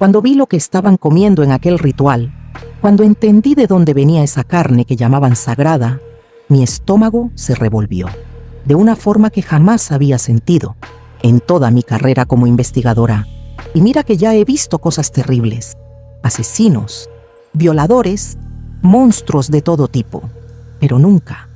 Cuando vi lo que estaban comiendo en aquel ritual, cuando entendí de dónde venía esa carne que llamaban sagrada, mi estómago se revolvió, de una forma que jamás había sentido en toda mi carrera como investigadora. Y mira que ya he visto cosas terribles, asesinos, violadores, monstruos de todo tipo, pero nunca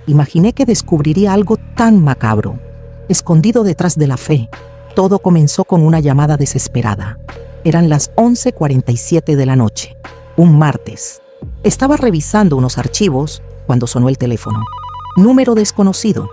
imaginé que descubriría algo tan macabro, escondido detrás de la fe. Todo comenzó con una llamada desesperada. Eran las 11:47 de la noche, un martes. Estaba revisando unos archivos cuando sonó el teléfono. Número desconocido,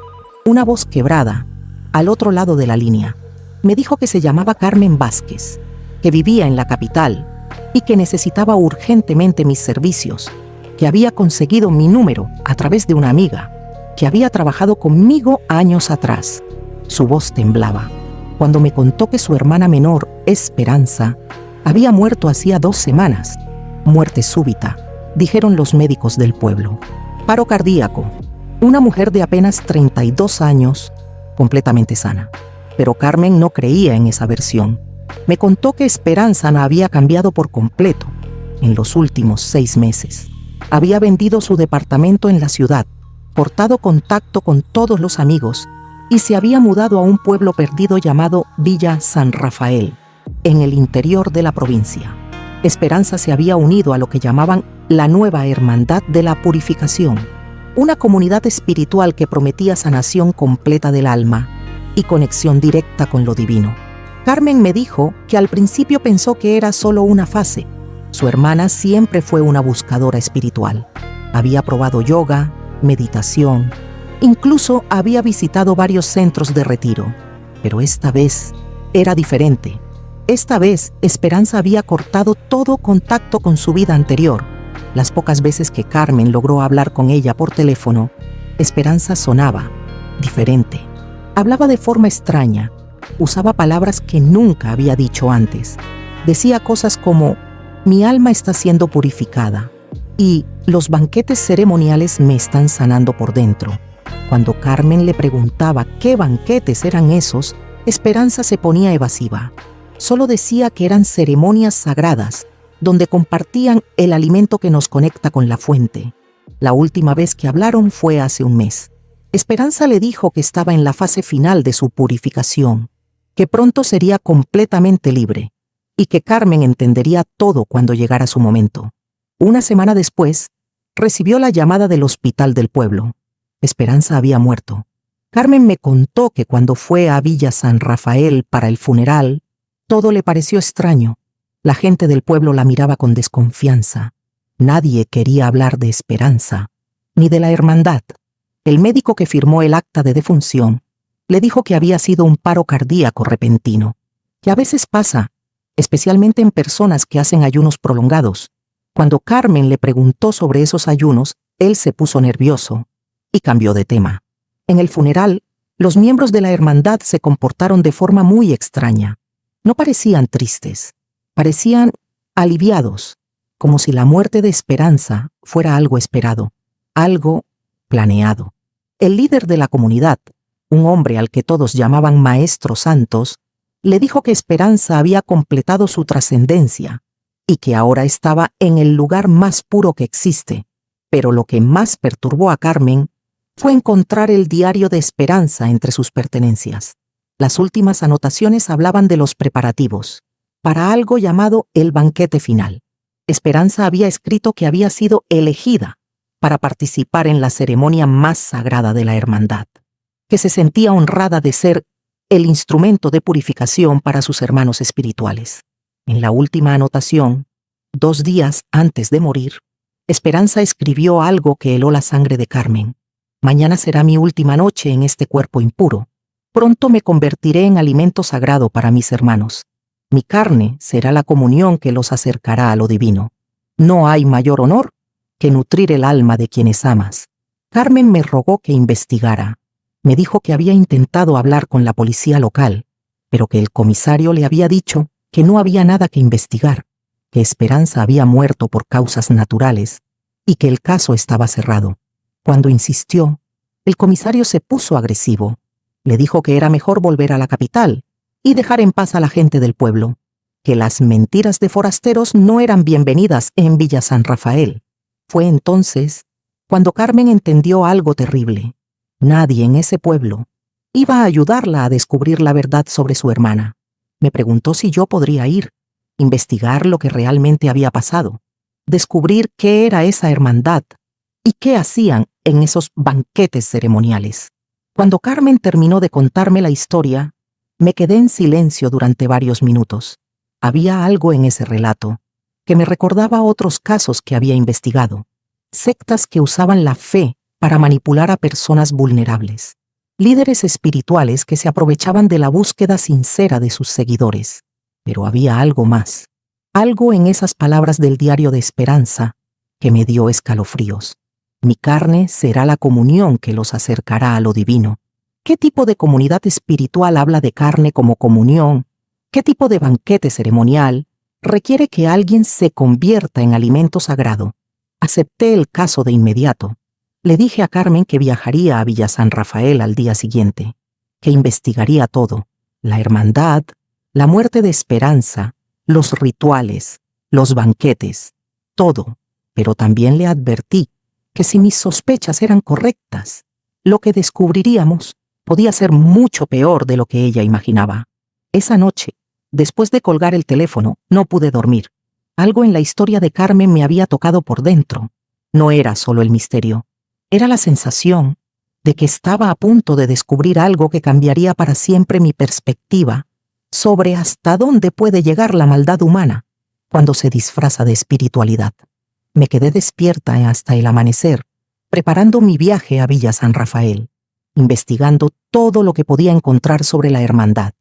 una voz quebrada, al otro lado de la línea. Me dijo que se llamaba Carmen Vázquez, que vivía en la capital y que necesitaba urgentemente mis servicios, que había conseguido mi número a través de una amiga, que había trabajado conmigo años atrás. Su voz temblaba cuando me contó que su hermana menor, Esperanza, había muerto hacía 2 semanas. Muerte súbita, dijeron los médicos del pueblo. Paro cardíaco. Una mujer de apenas 32 años, completamente sana. Pero Carmen no creía en esa versión. Me contó que Esperanza había cambiado por completo en los últimos 6 meses. Había vendido su departamento en la ciudad, cortado contacto con todos los amigos y se había mudado a un pueblo perdido llamado Villa San Rafael, en el interior de la provincia. Esperanza se había unido a lo que llamaban la Nueva Hermandad de la Purificación, una comunidad espiritual que prometía sanación completa del alma y conexión directa con lo divino. Carmen me dijo que al principio pensó que era solo una fase. Su hermana siempre fue una buscadora espiritual. Había probado yoga, meditación, incluso había visitado varios centros de retiro. Pero esta vez era diferente. Esta vez Esperanza había cortado todo contacto con su vida anterior. Las pocas veces que Carmen logró hablar con ella por teléfono, Esperanza sonaba diferente. Hablaba de forma extraña, usaba palabras que nunca había dicho antes. Decía cosas como: mi alma está siendo purificada y los banquetes ceremoniales me están sanando por dentro. Cuando Carmen le preguntaba qué banquetes eran esos, Esperanza se ponía evasiva. Solo decía que eran ceremonias sagradas, donde compartían el alimento que nos conecta con la fuente. La última vez que hablaron fue hace un mes. Esperanza le dijo que estaba en la fase final de su purificación, que pronto sería completamente libre y que Carmen entendería todo cuando llegara su momento. Una semana después, recibió la llamada del hospital del pueblo. Esperanza había muerto. Carmen me contó que cuando fue a Villa San Rafael para el funeral, todo le pareció extraño. La gente del pueblo la miraba con desconfianza. Nadie quería hablar de Esperanza, ni de la hermandad. El médico que firmó el acta de defunción le dijo que había sido un paro cardíaco repentino, que a veces pasa, especialmente en personas que hacen ayunos prolongados. Cuando Carmen le preguntó sobre esos ayunos, él se puso nervioso y cambió de tema. En el funeral, los miembros de la hermandad se comportaron de forma muy extraña. No parecían tristes, parecían aliviados, como si la muerte de Esperanza fuera algo esperado, algo planeado. El líder de la comunidad, un hombre al que todos llamaban Maestro Santos, le dijo que Esperanza había completado su trascendencia y que ahora estaba en el lugar más puro que existe. Pero lo que más perturbó a Carmen fue encontrar el diario de Esperanza entre sus pertenencias. Las últimas anotaciones hablaban de los preparativos para algo llamado el banquete final. Esperanza había escrito que había sido elegida para participar en la ceremonia más sagrada de la hermandad, que se sentía honrada de ser el instrumento de purificación para sus hermanos espirituales. En la última anotación, 2 días antes de morir, Esperanza escribió algo que heló la sangre de Carmen. Mañana será mi última noche en este cuerpo impuro. Pronto me convertiré en alimento sagrado para mis hermanos. Mi carne será la comunión que los acercará a lo divino. No hay mayor honor que nutrir el alma de quienes amas. Carmen me rogó que investigara. Me dijo que había intentado hablar con la policía local, pero que el comisario le había dicho que no había nada que investigar, que Esperanza había muerto por causas naturales y que el caso estaba cerrado. Cuando insistió, el comisario se puso agresivo. Le dijo que era mejor volver a la capital y dejar en paz a la gente del pueblo. que las mentiras de forasteros no eran bienvenidas en Villa San Rafael. Fue entonces cuando Carmen entendió algo terrible. Nadie en ese pueblo iba a ayudarla a descubrir la verdad sobre su hermana. Me preguntó si yo podría ir, investigar lo que realmente había pasado, descubrir qué era esa hermandad y qué hacían en esos banquetes ceremoniales. Cuando Carmen terminó de contarme la historia, me quedé en silencio durante varios minutos. Había algo en ese relato que me recordaba otros casos que había investigado. Sectas que usaban la fe para manipular a personas vulnerables. Líderes espirituales que se aprovechaban de la búsqueda sincera de sus seguidores. Pero había algo más. Algo en esas palabras del diario de Esperanza que me dio escalofríos. Mi carne será la comunión que los acercará a lo divino. ¿Qué tipo de comunidad espiritual habla de carne como comunión? ¿Qué tipo de banquete ceremonial requiere que alguien se convierta en alimento sagrado? Acepté el caso de inmediato. Le dije a Carmen que viajaría a Villa San Rafael al día siguiente, que investigaría todo, la hermandad, la muerte de Esperanza, los rituales, los banquetes, todo, pero también le advertí que si mis sospechas eran correctas, lo que descubriríamos podía ser mucho peor de lo que ella imaginaba. Esa noche, después de colgar el teléfono, no pude dormir. Algo en la historia de Carmen me había tocado por dentro. No era solo el misterio, era la sensación de que estaba a punto de descubrir algo que cambiaría para siempre mi perspectiva sobre hasta dónde puede llegar la maldad humana cuando se disfraza de espiritualidad. Me quedé despierta hasta el amanecer, preparando mi viaje a Villa San Rafael, investigando todo lo que podía encontrar sobre la hermandad,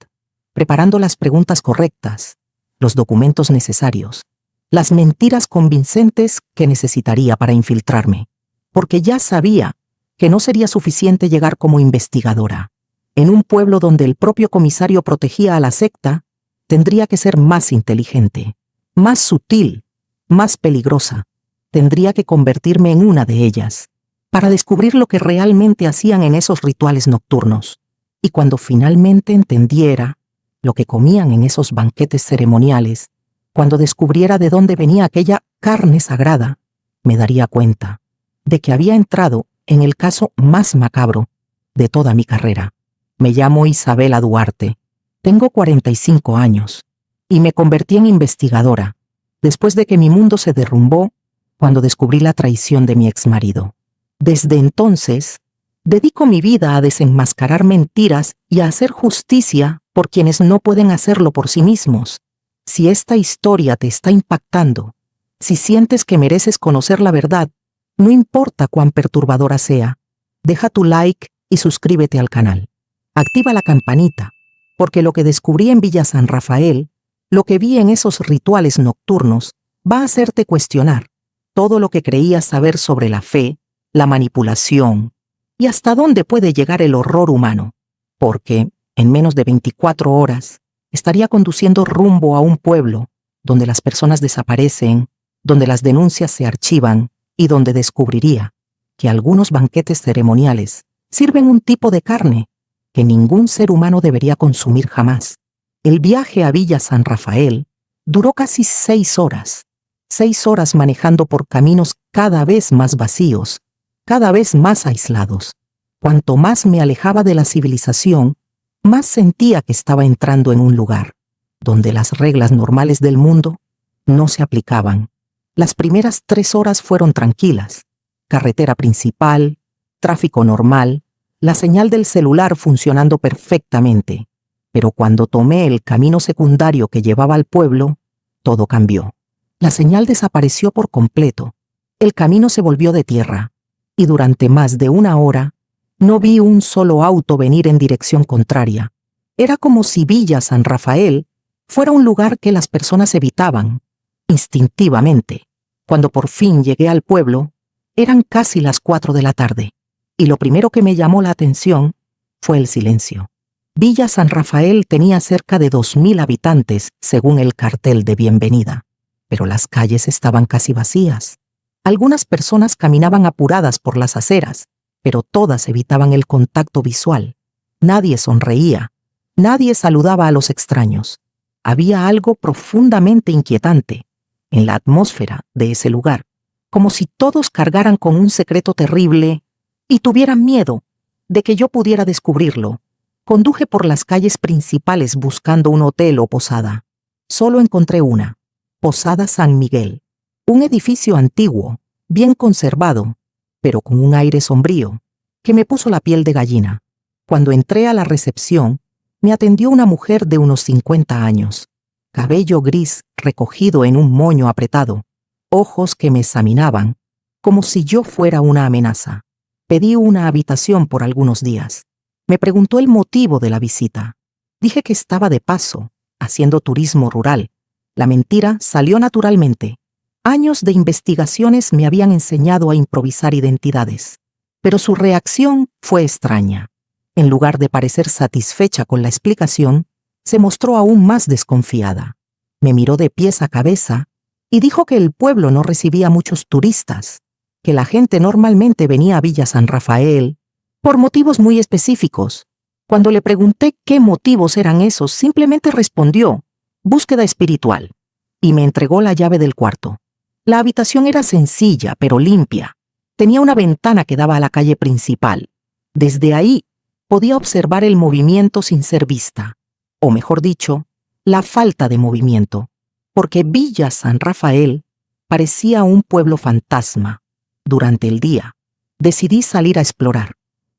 preparando las preguntas correctas, los documentos necesarios, las mentiras convincentes que necesitaría para infiltrarme, porque ya sabía que no sería suficiente llegar como investigadora. En un pueblo donde el propio comisario protegía a la secta, tendría que ser más inteligente, más sutil, más peligrosa. Tendría que convertirme en una de ellas, para descubrir lo que realmente hacían en esos rituales nocturnos. Y cuando finalmente entendiera lo que comían en esos banquetes ceremoniales, cuando descubriera de dónde venía aquella carne sagrada, me daría cuenta de que había entrado en el caso más macabro de toda mi carrera. Me llamo Isabela Duarte, tengo 45 años y me convertí en investigadora después de que mi mundo se derrumbó cuando descubrí la traición de mi exmarido. Desde entonces, dedico mi vida a desenmascarar mentiras y a hacer justicia por quienes no pueden hacerlo por sí mismos. Si esta historia te está impactando, si sientes que mereces conocer la verdad, no importa cuán perturbadora sea, deja tu like y suscríbete al canal. Activa la campanita, porque lo que descubrí en Villa San Rafael, lo que vi en esos rituales nocturnos, va a hacerte cuestionar todo lo que creías saber sobre la fe, la manipulación y hasta dónde puede llegar el horror humano, porque en menos de 24 horas estaría conduciendo rumbo a un pueblo donde las personas desaparecen, donde las denuncias se archivan y donde descubriría que algunos banquetes ceremoniales sirven un tipo de carne que ningún ser humano debería consumir jamás. El viaje a Villa San Rafael duró casi 6 horas. 6 horas manejando por caminos cada vez más vacíos, cada vez más aislados. Cuanto más me alejaba de la civilización, más sentía que estaba entrando en un lugar donde las reglas normales del mundo no se aplicaban. Las primeras 3 horas fueron tranquilas. Carretera principal, tráfico normal, la señal del celular funcionando perfectamente. Pero cuando tomé el camino secundario que llevaba al pueblo, todo cambió. La señal desapareció por completo. El camino se volvió de tierra, y durante más de 1 hora no vi un solo auto venir en dirección contraria. Era como si Villa San Rafael fuera un lugar que las personas evitaban, instintivamente. Cuando por fin llegué al pueblo, eran casi las 4 de la tarde, y lo primero que me llamó la atención fue el silencio. Villa San Rafael tenía cerca de 2.000 habitantes, según el cartel de bienvenida, pero las calles estaban casi vacías. Algunas personas caminaban apuradas por las aceras, pero todas evitaban el contacto visual. Nadie sonreía, nadie saludaba a los extraños. Había algo profundamente inquietante en la atmósfera de ese lugar, como si todos cargaran con un secreto terrible y tuvieran miedo de que yo pudiera descubrirlo. Conduje por las calles principales buscando un hotel o posada. Solo encontré una, Posada San Miguel, un edificio antiguo, bien conservado, pero con un aire sombrío, que me puso la piel de gallina. Cuando entré a la recepción, me atendió una mujer de unos 50 años, cabello gris recogido en un moño apretado, ojos que me examinaban, como si yo fuera una amenaza. Pedí una habitación por algunos días. Me preguntó el motivo de la visita. Dije que estaba de paso, haciendo turismo rural. La mentira salió naturalmente. Años de investigaciones me habían enseñado a improvisar identidades, pero su reacción fue extraña. En lugar de parecer satisfecha con la explicación, se mostró aún más desconfiada. Me miró de pies a cabeza y dijo que el pueblo no recibía muchos turistas, que la gente normalmente venía a Villa San Rafael por motivos muy específicos. Cuando le pregunté qué motivos eran esos, simplemente respondió: búsqueda espiritual, y me entregó la llave del cuarto. La habitación era sencilla, pero limpia. Tenía una ventana que daba a la calle principal. Desde ahí podía observar el movimiento sin ser vista, o mejor dicho, la falta de movimiento, porque Villa San Rafael parecía un pueblo fantasma. Durante el día, decidí salir a explorar.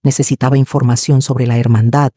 Necesitaba información sobre la hermandad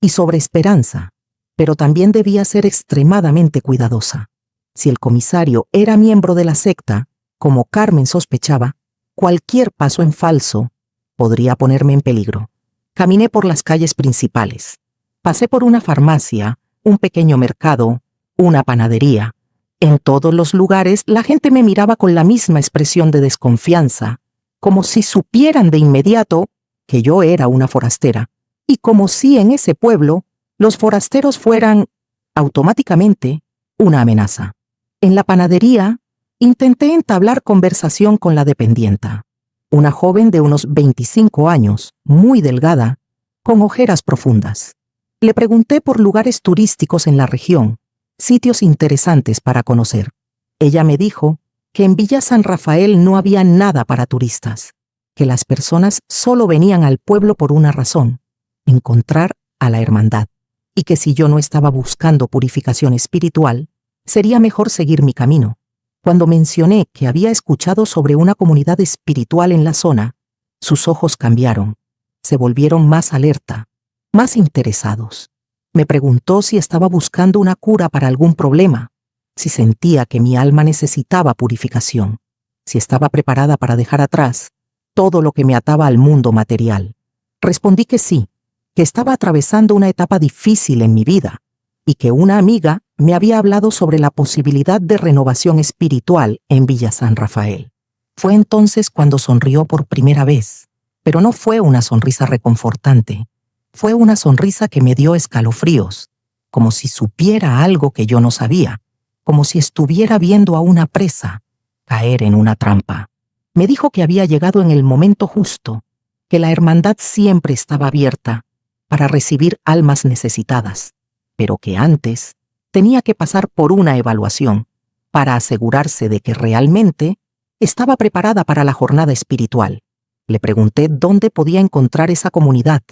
y sobre esperanza, pero también debía ser extremadamente cuidadosa. Si el comisario era miembro de la secta, como Carmen sospechaba, cualquier paso en falso podría ponerme en peligro. Caminé por las calles principales. Pasé por una farmacia, un pequeño mercado, una panadería. En todos los lugares la gente me miraba con la misma expresión de desconfianza, como si supieran de inmediato que yo era una forastera, y como si en ese pueblo los forasteros fueran, automáticamente, una amenaza. En la panadería, intenté entablar conversación con la dependienta, una joven de unos 25 años, muy delgada, con ojeras profundas. Le pregunté por lugares turísticos en la región, sitios interesantes para conocer. Ella me dijo que en Villa San Rafael no había nada para turistas, que las personas solo venían al pueblo por una razón: encontrar a la hermandad, y que si yo no estaba buscando purificación espiritual, sería mejor seguir mi camino. Cuando mencioné que había escuchado sobre una comunidad espiritual en la zona, sus ojos cambiaron, se volvieron más alerta, más interesados. Me preguntó si estaba buscando una cura para algún problema, si sentía que mi alma necesitaba purificación, si estaba preparada para dejar atrás todo lo que me ataba al mundo material. Respondí que sí, que estaba atravesando una etapa difícil en mi vida y que una amiga me había hablado sobre la posibilidad de renovación espiritual en Villa San Rafael. Fue entonces cuando sonrió por primera vez, pero no fue una sonrisa reconfortante. Fue una sonrisa que me dio escalofríos, como si supiera algo que yo no sabía, como si estuviera viendo a una presa caer en una trampa. Me dijo que había llegado en el momento justo, que la hermandad siempre estaba abierta para recibir almas necesitadas, pero que antes tenía que pasar por una evaluación para asegurarse de que realmente estaba preparada para la jornada espiritual. Le pregunté dónde podía encontrar esa comunidad.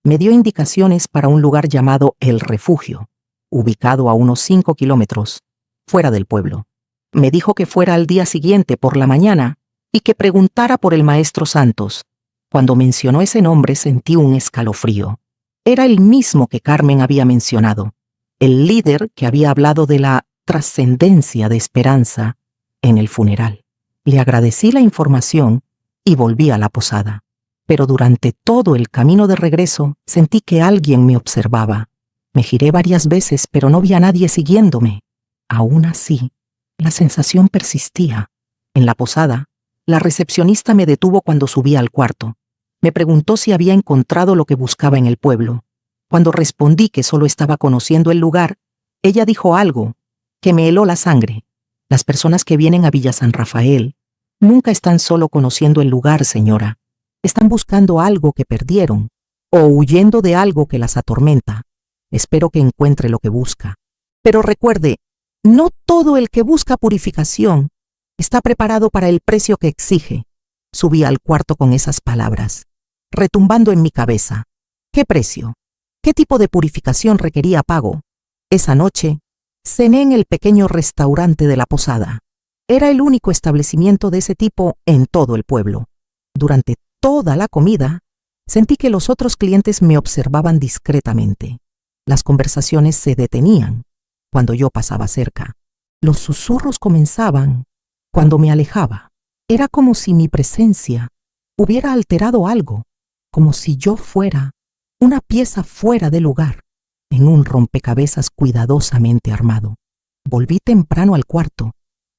Me dio indicaciones para un lugar llamado El Refugio, ubicado a unos 5 kilómetros fuera del pueblo. Me dijo que fuera al día siguiente por la mañana y que preguntara por el Maestro Santos. Cuando mencionó ese nombre sentí un escalofrío. Era el mismo que Carmen había mencionado, el líder que había hablado de la trascendencia de esperanza en el funeral. Le agradecí la información y volví a la posada. Pero durante todo el camino de regreso sentí que alguien me observaba. Me giré varias veces, pero no vi a nadie siguiéndome. Aún así, la sensación persistía. En la posada, la recepcionista me detuvo cuando subí al cuarto. Me preguntó si había encontrado lo que buscaba en el pueblo. Cuando respondí que solo estaba conociendo el lugar, ella dijo algo que me heló la sangre. Las personas que vienen a Villa San Rafael nunca están solo conociendo el lugar, señora. Están buscando algo que perdieron o huyendo de algo que las atormenta. Espero que encuentre lo que busca. Pero recuerde, no todo el que busca purificación está preparado para el precio que exige. Subí al cuarto con esas palabras, retumbando en mi cabeza. ¿Qué precio? ¿Qué tipo de purificación requería pago? Esa noche, cené en el pequeño restaurante de la posada. Era el único establecimiento de ese tipo en todo el pueblo. Durante toda la comida, sentí que los otros clientes me observaban discretamente. Las conversaciones se detenían cuando yo pasaba cerca. Los susurros comenzaban cuando me alejaba. Era como si mi presencia hubiera alterado algo, como si yo fuera una pieza fuera de lugar, en un rompecabezas cuidadosamente armado. Volví temprano al cuarto.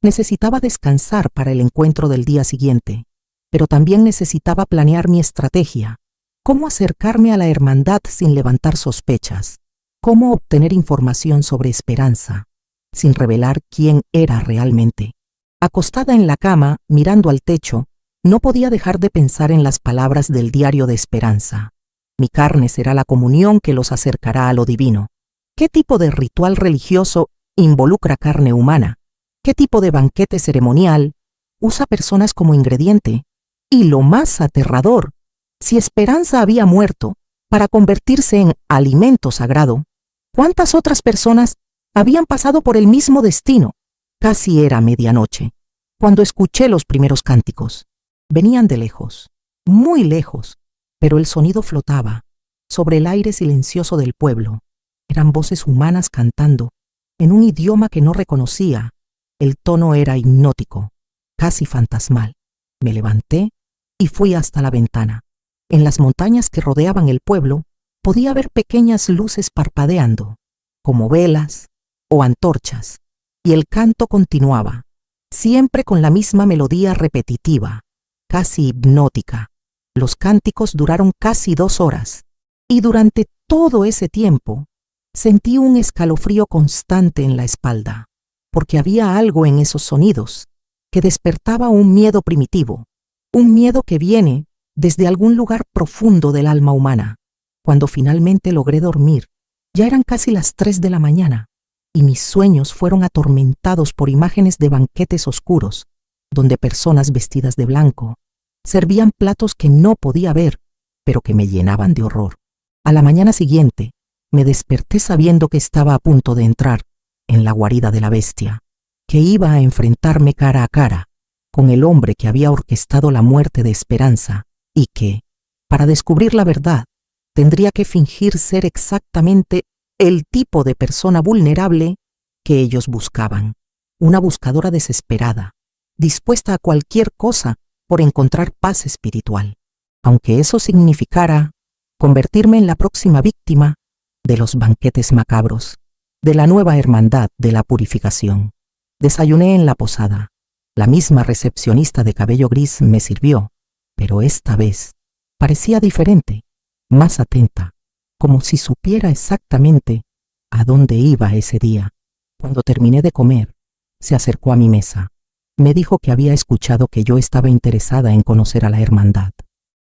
Necesitaba descansar para el encuentro del día siguiente, pero también necesitaba planear mi estrategia. Cómo acercarme a la hermandad sin levantar sospechas. Cómo obtener información sobre Esperanza, sin revelar quién era realmente. Acostada en la cama, mirando al techo, no podía dejar de pensar en las palabras del diario de Esperanza. Mi carne será la comunión que los acercará a lo divino. ¿Qué tipo de ritual religioso involucra carne humana? ¿Qué tipo de banquete ceremonial usa personas como ingrediente? Y lo más aterrador, si Esperanza había muerto para convertirse en alimento sagrado, ¿cuántas otras personas habían pasado por el mismo destino? Casi era medianoche, cuando escuché los primeros cánticos. Venían de lejos, muy lejos, pero el sonido flotaba sobre el aire silencioso del pueblo. Eran voces humanas cantando, en un idioma que no reconocía. El tono era hipnótico, casi fantasmal. Me levanté y fui hasta la ventana. En las montañas que rodeaban el pueblo, podía ver pequeñas luces parpadeando, como velas o antorchas, y el canto continuaba, siempre con la misma melodía repetitiva, casi hipnótica. Los cánticos duraron casi 2 horas, y durante todo ese tiempo sentí un escalofrío constante en la espalda, porque había algo en esos sonidos que despertaba un miedo primitivo, un miedo que viene desde algún lugar profundo del alma humana. Cuando finalmente logré dormir, ya eran casi las 3 de la mañana, y mis sueños fueron atormentados por imágenes de banquetes oscuros, donde personas vestidas de blanco servían platos que no podía ver, pero que me llenaban de horror. A la mañana siguiente, me desperté sabiendo que estaba a punto de entrar en la guarida de la bestia, que iba a enfrentarme cara a cara con el hombre que había orquestado la muerte de Esperanza y que, para descubrir la verdad, tendría que fingir ser exactamente el tipo de persona vulnerable que ellos buscaban. Una buscadora desesperada, dispuesta a cualquier cosa por encontrar paz espiritual, aunque eso significara convertirme en la próxima víctima de los banquetes macabros, de la nueva hermandad de la purificación. Desayuné en la posada. La misma recepcionista de cabello gris me sirvió, pero esta vez parecía diferente, más atenta, como si supiera exactamente a dónde iba ese día. Cuando terminé de comer, se acercó a mi mesa. Me dijo que había escuchado que yo estaba interesada en conocer a la hermandad,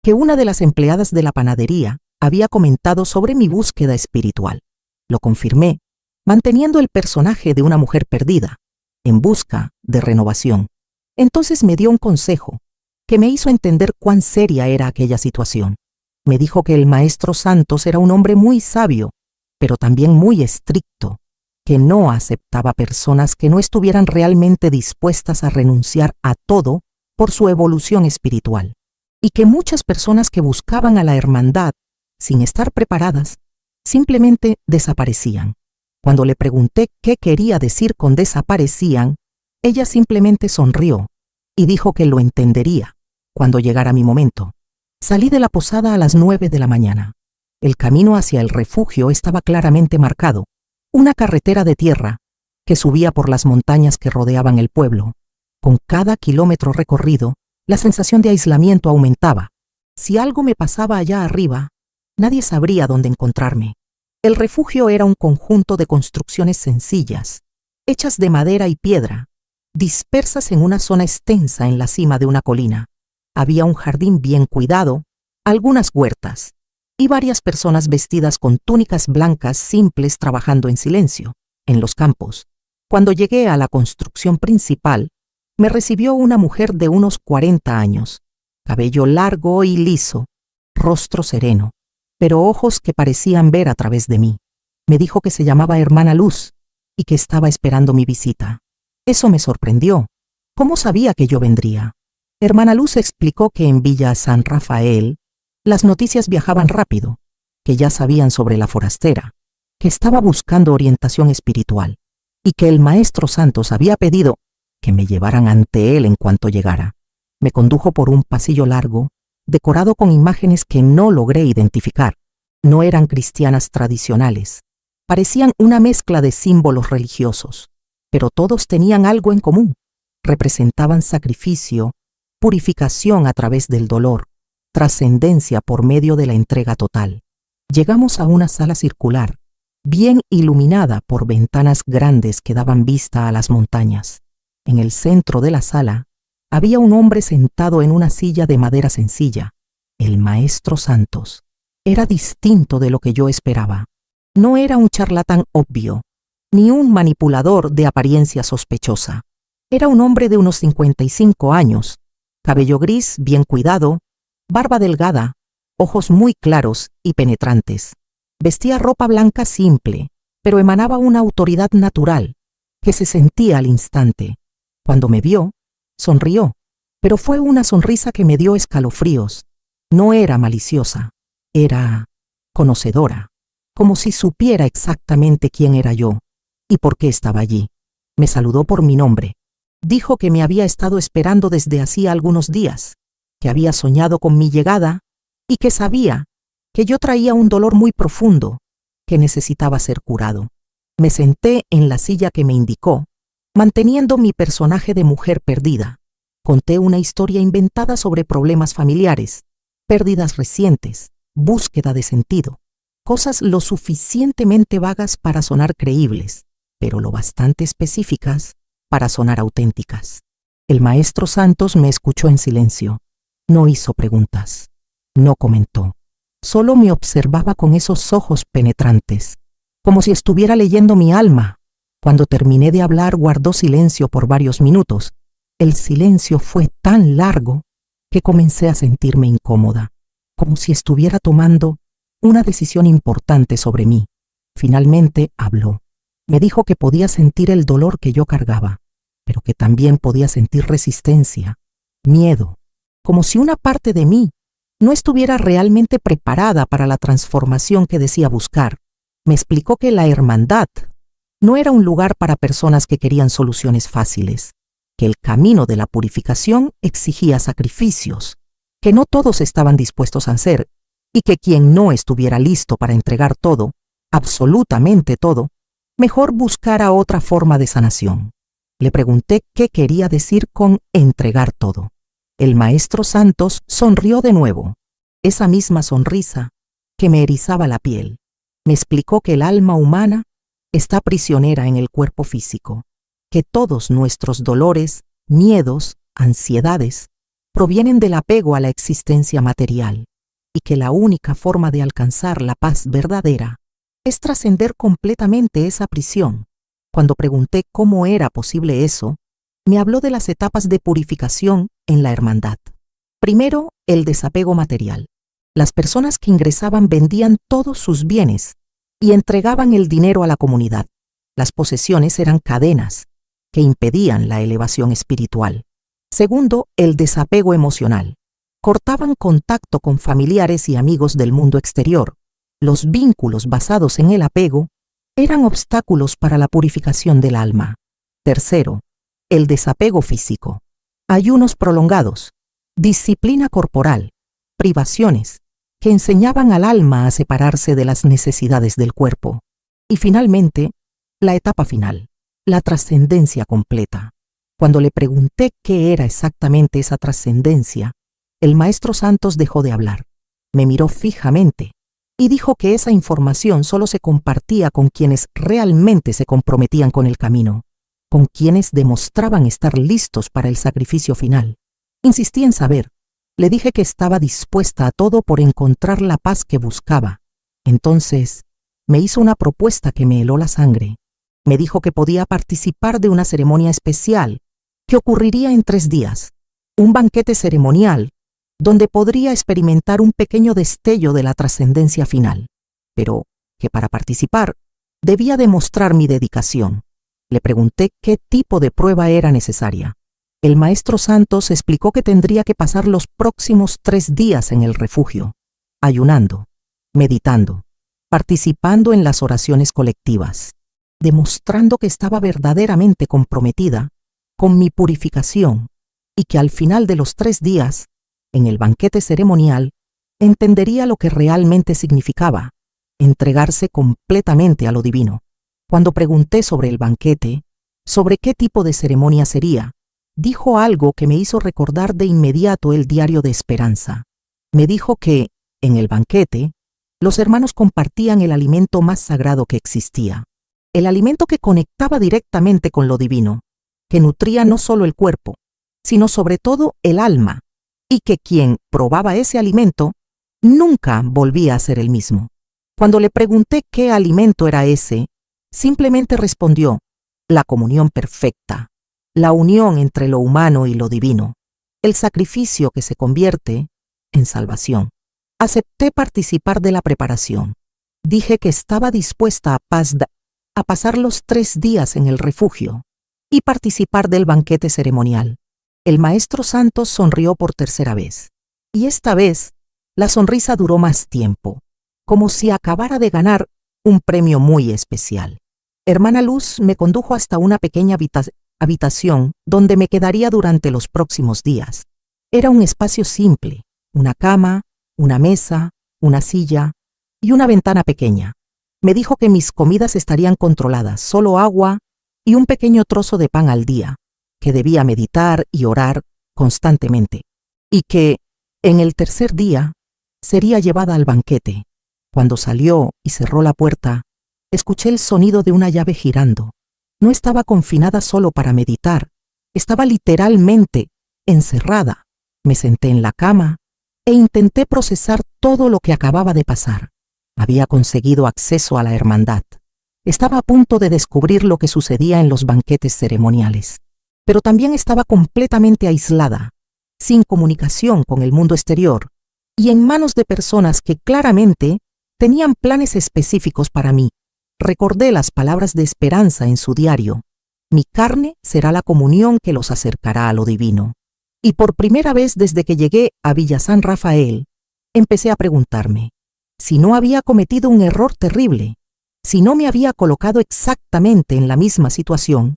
que una de las empleadas de la panadería había comentado sobre mi búsqueda espiritual. Lo confirmé, manteniendo el personaje de una mujer perdida, en busca de renovación. Entonces me dio un consejo que me hizo entender cuán seria era aquella situación. Me dijo que el maestro Santos era un hombre muy sabio, pero también muy estricto, que no aceptaba personas que no estuvieran realmente dispuestas a renunciar a todo por su evolución espiritual, y que muchas personas que buscaban a la hermandad sin estar preparadas simplemente desaparecían. Cuando le pregunté qué quería decir con desaparecían, ella simplemente sonrió y dijo que lo entendería cuando llegara mi momento. Salí de la posada a las 9 de la mañana. El camino hacia el refugio estaba claramente marcado, una carretera de tierra que subía por las montañas que rodeaban el pueblo. Con cada kilómetro recorrido, la sensación de aislamiento aumentaba. Si algo me pasaba allá arriba, nadie sabría dónde encontrarme. El refugio era un conjunto de construcciones sencillas, hechas de madera y piedra, dispersas en una zona extensa en la cima de una colina. Había un jardín bien cuidado, algunas huertas, y varias personas vestidas con túnicas blancas simples trabajando en silencio. en los campos. Cuando llegué a la construcción principal, me recibió una mujer de unos 40 años, cabello largo y liso, rostro sereno, pero ojos que parecían ver a través de mí. Me dijo que se llamaba Hermana Luz y que estaba esperando mi visita. Eso me sorprendió. ¿Cómo sabía que yo vendría? Hermana Luz explicó que en Villa San Rafael las noticias viajaban rápido, que ya sabían sobre la forastera, que estaba buscando orientación espiritual y que el maestro Santos había pedido que me llevaran ante él en cuanto llegara. Me condujo por un pasillo largo, decorado con imágenes que no logré identificar. No eran cristianas tradicionales. Parecían una mezcla de símbolos religiosos, pero todos tenían algo en común. Representaban sacrificio, purificación a través del dolor, trascendencia por medio de la entrega total. Llegamos a una sala circular, bien iluminada por ventanas grandes que daban vista a las montañas. En el centro de la sala había un hombre sentado en una silla de madera sencilla, el maestro Santos. Era distinto de lo que yo esperaba. No era un charlatán obvio, ni un manipulador de apariencia sospechosa. Era un hombre de unos 55 años, cabello gris bien cuidado, barba delgada, ojos muy claros y penetrantes. Vestía ropa blanca simple, pero emanaba una autoridad natural, que se sentía al instante. Cuando me vio, sonrió, pero fue una sonrisa que me dio escalofríos. No era maliciosa, era conocedora, como si supiera exactamente quién era yo y por qué estaba allí. Me saludó por mi nombre. Dijo que me había estado esperando desde hacía algunos días, que había soñado con mi llegada y que sabía que yo traía un dolor muy profundo que necesitaba ser curado. Me senté en la silla que me indicó, manteniendo mi personaje de mujer perdida. Conté una historia inventada sobre problemas familiares, pérdidas recientes, búsqueda de sentido, cosas lo suficientemente vagas para sonar creíbles, pero lo bastante específicas para sonar auténticas. El maestro Santos me escuchó en silencio. No hizo preguntas, no comentó. Solo me observaba con esos ojos penetrantes, como si estuviera leyendo mi alma. Cuando terminé de hablar, guardó silencio por varios minutos. El silencio fue tan largo que comencé a sentirme incómoda, como si estuviera tomando una decisión importante sobre mí. Finalmente habló. Me dijo que podía sentir el dolor que yo cargaba, pero que también podía sentir resistencia, miedo, como si una parte de mí no estuviera realmente preparada para la transformación que decía buscar. Me explicó que la hermandad no era un lugar para personas que querían soluciones fáciles, que el camino de la purificación exigía sacrificios, que no todos estaban dispuestos a hacer, y que quien no estuviera listo para entregar todo, absolutamente todo, mejor buscara otra forma de sanación. Le pregunté qué quería decir con entregar todo. El maestro Santos sonrió de nuevo, esa misma sonrisa que me erizaba la piel. Me explicó que el alma humana está prisionera en el cuerpo físico, que todos nuestros dolores, miedos, ansiedades, provienen del apego a la existencia material, y que la única forma de alcanzar la paz verdadera es trascender completamente esa prisión. Cuando pregunté cómo era posible eso, me habló de las etapas de purificación en la hermandad. Primero, el desapego material. Las personas que ingresaban vendían todos sus bienes y entregaban el dinero a la comunidad. Las posesiones eran cadenas que impedían la elevación espiritual. Segundo, el desapego emocional. Cortaban contacto con familiares y amigos del mundo exterior. Los vínculos basados en el apego eran obstáculos para la purificación del alma. Tercero, el desapego físico. Ayunos prolongados, disciplina corporal, privaciones que enseñaban al alma a separarse de las necesidades del cuerpo. Y finalmente, la etapa final, la trascendencia completa. Cuando le pregunté qué era exactamente esa trascendencia, el maestro Santos dejó de hablar. Me miró fijamente y dijo que esa información solo se compartía con quienes realmente se comprometían con el camino, con quienes demostraban estar listos para el sacrificio final. Insistí en saber. Le dije que estaba dispuesta a todo por encontrar la paz que buscaba. Entonces, me hizo una propuesta que me heló la sangre. Me dijo que podía participar de una ceremonia especial que ocurriría en 3 días, un banquete ceremonial donde podría experimentar un pequeño destello de la trascendencia final, pero que para participar debía demostrar mi dedicación. Le pregunté qué tipo de prueba era necesaria. El maestro Santos explicó que tendría que pasar los próximos 3 días en el refugio, ayunando, meditando, participando en las oraciones colectivas, demostrando que estaba verdaderamente comprometida con mi purificación y que al final de los 3 días, en el banquete ceremonial, entendería lo que realmente significaba entregarse completamente a lo divino. Cuando pregunté sobre el banquete, sobre qué tipo de ceremonia sería, dijo algo que me hizo recordar de inmediato el diario de Esperanza. Me dijo que, en el banquete, los hermanos compartían el alimento más sagrado que existía, el alimento que conectaba directamente con lo divino, que nutría no solo el cuerpo, sino sobre todo el alma, y que quien probaba ese alimento nunca volvía a ser el mismo. Cuando le pregunté qué alimento era ese, simplemente respondió: la comunión perfecta, la unión entre lo humano y lo divino, el sacrificio que se convierte en salvación. Acepté participar de la preparación. Dije que estaba dispuesta a pasar los 3 días en el refugio y participar del banquete ceremonial. El maestro Santos sonrió por tercera vez, y esta vez la sonrisa duró más tiempo, como si acabara de ganar un premio muy especial. Hermana Luz me condujo hasta una pequeña habitación donde me quedaría durante los próximos días. Era un espacio simple, una cama, una mesa, una silla y una ventana pequeña. Me dijo que mis comidas estarían controladas, solo agua y un pequeño trozo de pan al día, que debía meditar y orar constantemente, y que, en el 3er día, sería llevada al banquete. Cuando salió y cerró la puerta, escuché el sonido de una llave girando. No estaba confinada solo para meditar, estaba literalmente encerrada. Me senté en la cama e intenté procesar todo lo que acababa de pasar. Había conseguido acceso a la hermandad. Estaba a punto de descubrir lo que sucedía en los banquetes ceremoniales, pero también estaba completamente aislada, sin comunicación con el mundo exterior y en manos de personas que claramente tenían planes específicos para mí. Recordé las palabras de Esperanza en su diario: mi carne será la comunión que los acercará a lo divino. Y por primera vez desde que llegué a Villa San Rafael, empecé a preguntarme si no había cometido un error terrible, si no me había colocado exactamente en la misma situación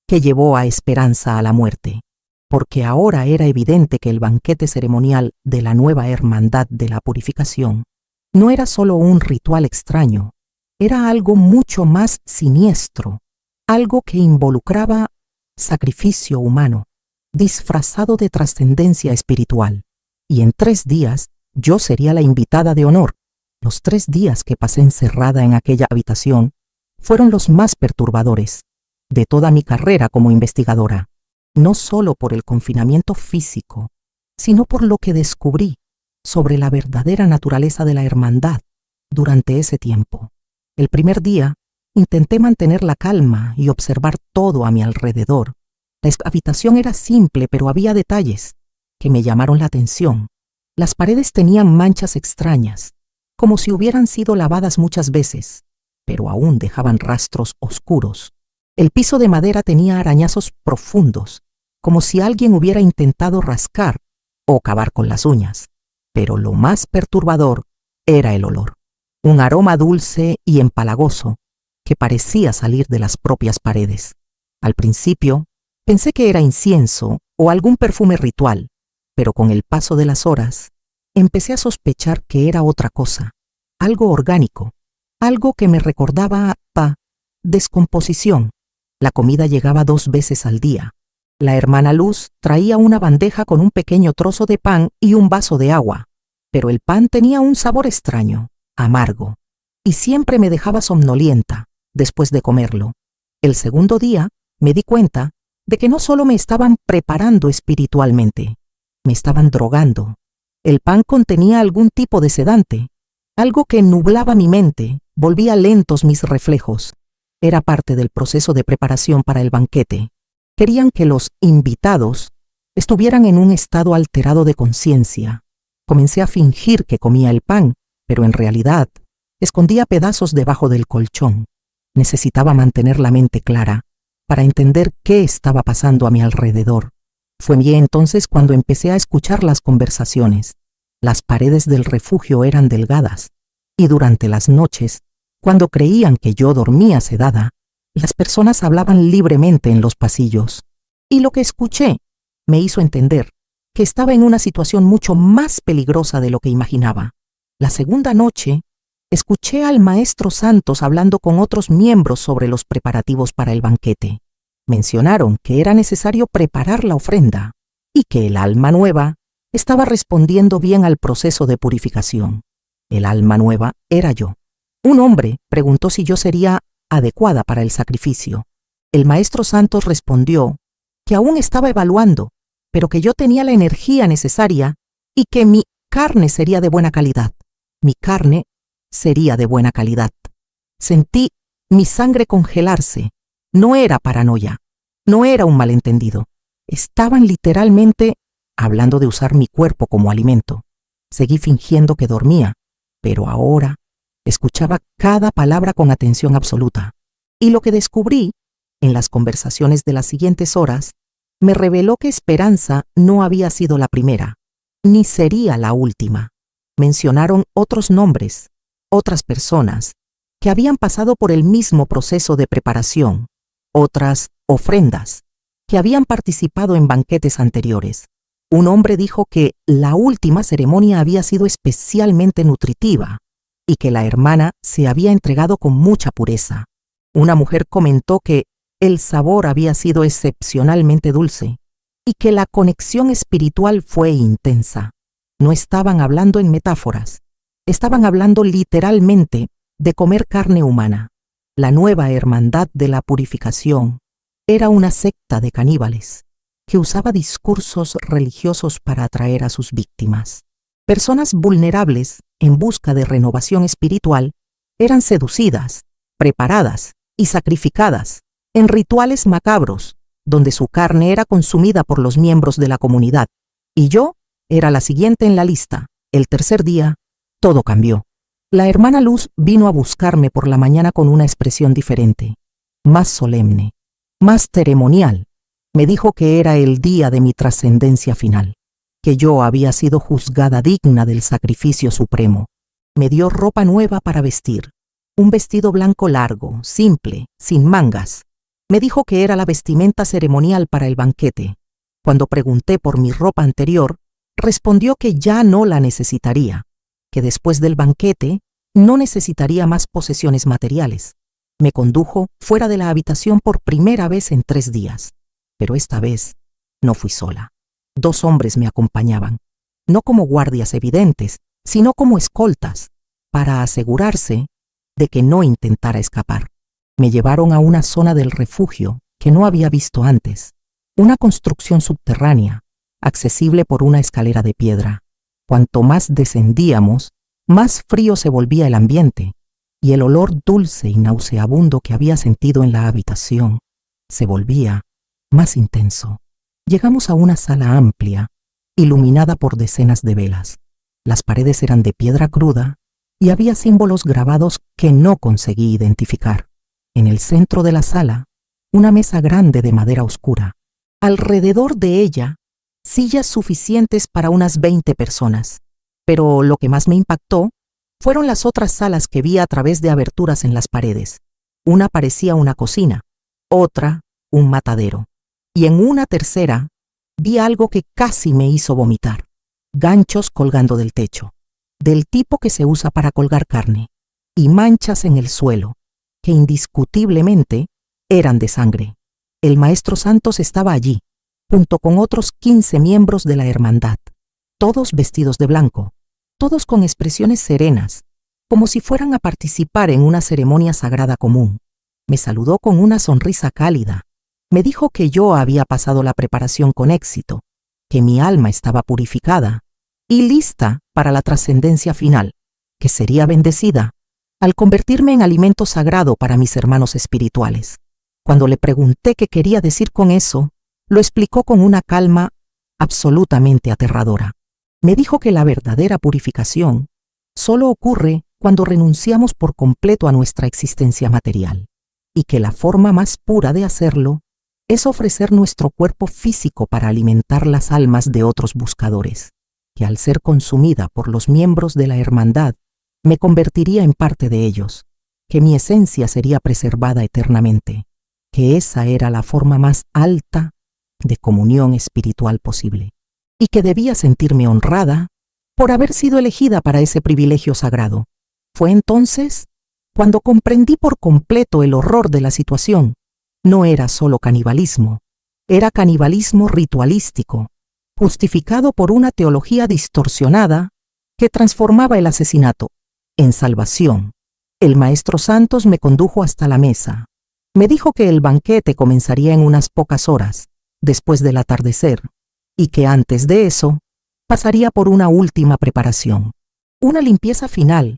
que llevó a Esperanza a la muerte, porque ahora era evidente que el banquete ceremonial de la nueva Hermandad de la Purificación no era solo un ritual extraño, era algo mucho más siniestro, algo que involucraba sacrificio humano, disfrazado de trascendencia espiritual. Y en 3 días yo sería la invitada de honor. Los 3 días que pasé encerrada en aquella habitación fueron los más perturbadores de toda mi carrera como investigadora, no solo por el confinamiento físico, sino por lo que descubrí sobre la verdadera naturaleza de la hermandad durante ese tiempo. El primer día intenté mantener la calma y observar todo a mi alrededor. La habitación era simple, pero había detalles que me llamaron la atención. Las paredes tenían manchas extrañas, como si hubieran sido lavadas muchas veces, pero aún dejaban rastros oscuros. El piso de madera tenía arañazos profundos, como si alguien hubiera intentado rascar o cavar con las uñas. Pero lo más perturbador era el olor, un aroma dulce y empalagoso que parecía salir de las propias paredes. Al principio, pensé que era incienso o algún perfume ritual, pero con el paso de las horas, empecé a sospechar que era otra cosa, algo orgánico, algo que me recordaba a descomposición. La comida llegaba 2 veces al día. La hermana Luz traía una bandeja con un pequeño trozo de pan y un vaso de agua, pero el pan tenía un sabor extraño, amargo, y siempre me dejaba somnolienta después de comerlo. El segundo día me di cuenta de que no solo me estaban preparando espiritualmente, me estaban drogando. El pan contenía algún tipo de sedante, algo que nublaba mi mente, volvía lentos mis reflejos, Era parte del proceso de preparación para el banquete. Querían que los invitados estuvieran en un estado alterado de conciencia. Comencé a fingir que comía el pan, pero en realidad escondía pedazos debajo del colchón. Necesitaba mantener la mente clara para entender qué estaba pasando a mi alrededor. Fue bien entonces cuando empecé a escuchar las conversaciones. Las paredes del refugio eran delgadas, y durante las noches, cuando creían que yo dormía sedada, las personas hablaban libremente en los pasillos. Y lo que escuché me hizo entender que estaba en una situación mucho más peligrosa de lo que imaginaba. La segunda noche, escuché al maestro Santos hablando con otros miembros sobre los preparativos para el banquete. Mencionaron que era necesario preparar la ofrenda y que el alma nueva estaba respondiendo bien al proceso de purificación. El alma nueva era yo. Un hombre preguntó si yo sería adecuada para el sacrificio. El maestro Santos respondió que aún estaba evaluando, pero que yo tenía la energía necesaria y que mi carne sería de buena calidad. Mi carne sería de buena calidad. Sentí mi sangre congelarse. No era paranoia, no era un malentendido. Estaban literalmente hablando de usar mi cuerpo como alimento. Seguí fingiendo que dormía, pero ahora escuchaba cada palabra con atención absoluta. Y lo que descubrí en las conversaciones de las siguientes horas me reveló que Esperanza no había sido la primera, ni sería la última. Mencionaron otros nombres, otras personas que habían pasado por el mismo proceso de preparación, otras ofrendas que habían participado en banquetes anteriores. Un hombre dijo que la última ceremonia había sido especialmente nutritiva y que la hermana se había entregado con mucha pureza. Una mujer comentó que el sabor había sido excepcionalmente dulce y que la conexión espiritual fue intensa. No estaban hablando en metáforas, estaban hablando literalmente de comer carne humana. La nueva hermandad de la purificación era una secta de caníbales que usaba discursos religiosos para atraer a sus víctimas. Personas vulnerables en busca de renovación espiritual eran seducidas, preparadas y sacrificadas en rituales macabros, donde su carne era consumida por los miembros de la comunidad. Y yo era la siguiente en la lista. El tercer día, todo cambió. La hermana Luz vino a buscarme por la mañana con una expresión diferente, más solemne, más ceremonial. Me dijo que era el día de mi trascendencia final, que yo había sido juzgada digna del sacrificio supremo. Me dio ropa nueva para vestir, un vestido blanco largo, simple, sin mangas. Me dijo que era la vestimenta ceremonial para el banquete. Cuando pregunté por mi ropa anterior, respondió que ya no la necesitaría, que después del banquete no necesitaría más posesiones materiales. Me condujo fuera de la habitación por primera vez en 3 días, pero esta vez no fui sola. 2 hombres me acompañaban, no como guardias evidentes, sino como escoltas, para asegurarse de que no intentara escapar. Me llevaron a una zona del refugio que no había visto antes, una construcción subterránea, accesible por una escalera de piedra. Cuanto más descendíamos, más frío se volvía el ambiente, y el olor dulce y nauseabundo que había sentido en la habitación se volvía más intenso. Llegamos a una sala amplia, iluminada por decenas de velas. Las paredes eran de piedra cruda y había símbolos grabados que no conseguí identificar. En el centro de la sala, una mesa grande de madera oscura. Alrededor de ella, sillas suficientes para unas 20 personas. Pero lo que más me impactó fueron las otras salas que vi a través de aberturas en las paredes. Una parecía una cocina, otra un matadero. Y en una tercera vi algo que casi me hizo vomitar. Ganchos colgando del techo, del tipo que se usa para colgar carne, y manchas en el suelo, que indiscutiblemente eran de sangre. El maestro Santos estaba allí, junto con otros 15 miembros de la hermandad, todos vestidos de blanco, todos con expresiones serenas, como si fueran a participar en una ceremonia sagrada común. Me saludó con una sonrisa cálida. Me dijo que yo había pasado la preparación con éxito, que mi alma estaba purificada y lista para la trascendencia final, que sería bendecida al convertirme en alimento sagrado para mis hermanos espirituales. Cuando le pregunté qué quería decir con eso, lo explicó con una calma absolutamente aterradora. Me dijo que la verdadera purificación solo ocurre cuando renunciamos por completo a nuestra existencia material, y que la forma más pura de hacerlo es ofrecer nuestro cuerpo físico para alimentar las almas de otros buscadores, que al ser consumida por los miembros de la hermandad, me convertiría en parte de ellos, que mi esencia sería preservada eternamente, que esa era la forma más alta de comunión espiritual posible, y que debía sentirme honrada por haber sido elegida para ese privilegio sagrado. Fue entonces cuando comprendí por completo el horror de la situación. No era solo canibalismo, era canibalismo ritualístico, justificado por una teología distorsionada que transformaba el asesinato en salvación. El maestro Santos me condujo hasta la mesa. Me dijo que el banquete comenzaría en unas pocas horas, después del atardecer, y que antes de eso pasaría por una última preparación, una limpieza final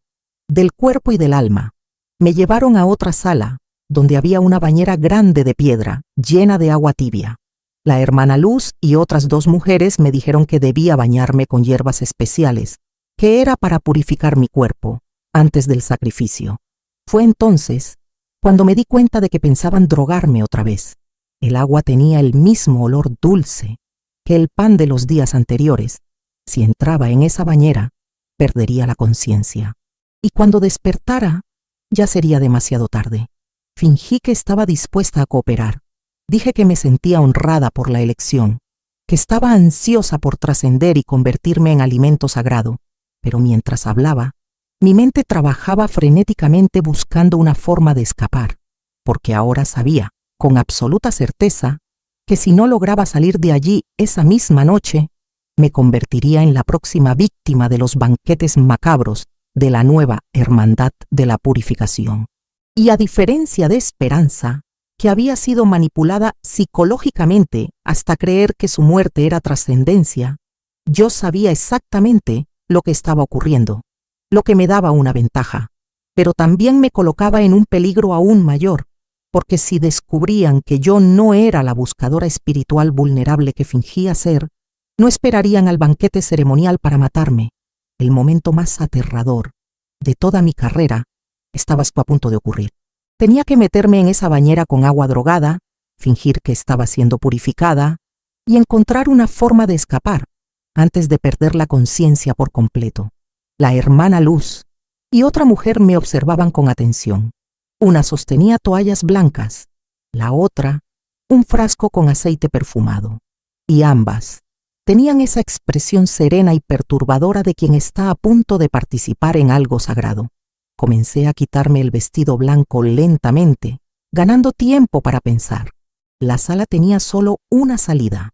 del cuerpo y del alma. Me llevaron a otra sala, donde había una bañera grande de piedra, llena de agua tibia. La hermana Luz y otras 2 mujeres me dijeron que debía bañarme con hierbas especiales, que era para purificar mi cuerpo, antes del sacrificio. Fue entonces cuando me di cuenta de que pensaban drogarme otra vez. El agua tenía el mismo olor dulce que el pan de los días anteriores. Si entraba en esa bañera, perdería la conciencia. Y cuando despertara, ya sería demasiado tarde. Fingí que estaba dispuesta a cooperar. Dije que me sentía honrada por la elección, que estaba ansiosa por trascender y convertirme en alimento sagrado. Pero mientras hablaba, mi mente trabajaba frenéticamente buscando una forma de escapar, porque ahora sabía, con absoluta certeza, que si no lograba salir de allí esa misma noche, me convertiría en la próxima víctima de los banquetes macabros de la nueva Hermandad de la Purificación. Y a diferencia de Esperanza, que había sido manipulada psicológicamente hasta creer que su muerte era trascendencia, yo sabía exactamente lo que estaba ocurriendo, lo que me daba una ventaja, pero también me colocaba en un peligro aún mayor, porque si descubrían que yo no era la buscadora espiritual vulnerable que fingía ser, no esperarían al banquete ceremonial para matarme. El momento más aterrador de toda mi carrera estaba a punto de ocurrir. Tenía que meterme en esa bañera con agua drogada, fingir que estaba siendo purificada y encontrar una forma de escapar antes de perder la conciencia por completo. La hermana Luz y otra mujer me observaban con atención. Una sostenía toallas blancas, la otra un frasco con aceite perfumado, y ambas tenían esa expresión serena y perturbadora de quien está a punto de participar en algo sagrado. Comencé a quitarme el vestido blanco lentamente, ganando tiempo para pensar. La sala tenía solo una salida,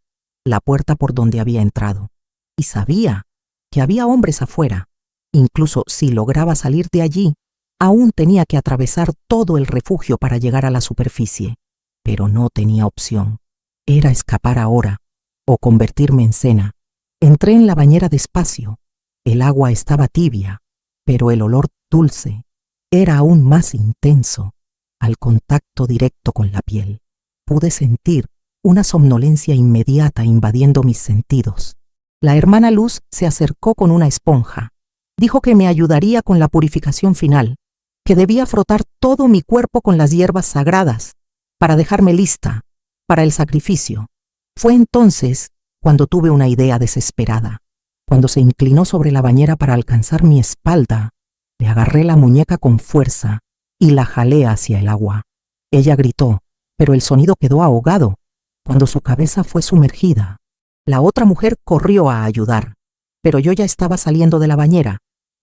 la puerta por donde había entrado, y sabía que había hombres afuera. Incluso si lograba salir de allí, aún tenía que atravesar todo el refugio para llegar a la superficie. Pero no tenía opción. Era escapar ahora o convertirme en cena. Entré en la bañera despacio. El agua estaba tibia, pero el olor dulce era aún más intenso al contacto directo con la piel. Pude sentir una somnolencia inmediata invadiendo mis sentidos. La hermana Luz se acercó con una esponja. Dijo que me ayudaría con la purificación final, que debía frotar todo mi cuerpo con las hierbas sagradas para dejarme lista para el sacrificio. Fue entonces cuando tuve una idea desesperada. Cuando se inclinó sobre la bañera para alcanzar mi espalda, le agarré la muñeca con fuerza y la jalé hacia el agua. Ella gritó, pero el sonido quedó ahogado cuando su cabeza fue sumergida. La otra mujer corrió a ayudar, pero yo ya estaba saliendo de la bañera.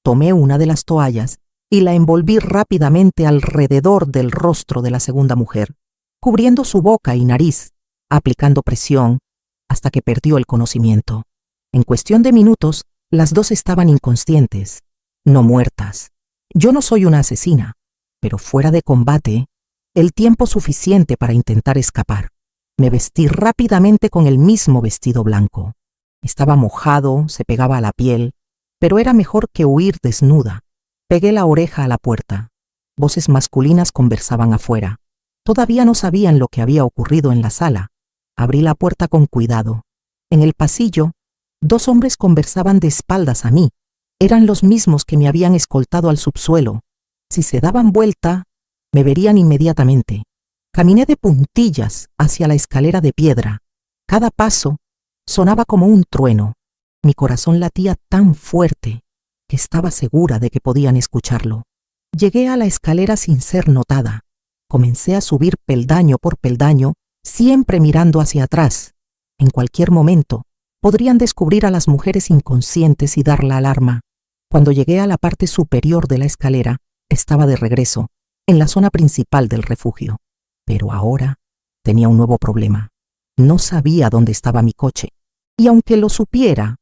Tomé una de las toallas y la envolví rápidamente alrededor del rostro de la segunda mujer, cubriendo su boca y nariz, aplicando presión hasta que perdió el conocimiento. En cuestión de minutos, las 2 estaban inconscientes, no muertas. Yo no soy una asesina, pero fuera de combate, el tiempo suficiente para intentar escapar. Me vestí rápidamente con el mismo vestido blanco. Estaba mojado, se pegaba a la piel, pero era mejor que huir desnuda. Pegué la oreja a la puerta. Voces masculinas conversaban afuera. Todavía no sabían lo que había ocurrido en la sala. Abrí la puerta con cuidado. En el pasillo, 2 hombres conversaban de espaldas a mí. Eran los mismos que me habían escoltado al subsuelo. Si se daban vuelta, me verían inmediatamente. Caminé de puntillas hacia la escalera de piedra. Cada paso sonaba como un trueno. Mi corazón latía tan fuerte que estaba segura de que podían escucharlo. Llegué a la escalera sin ser notada. Comencé a subir peldaño por peldaño, siempre mirando hacia atrás. En cualquier momento, podrían descubrir a las mujeres inconscientes y dar la alarma. Cuando llegué a la parte superior de la escalera, estaba de regreso, en la zona principal del refugio. Pero ahora tenía un nuevo problema. No sabía dónde estaba mi coche. Y aunque lo supiera,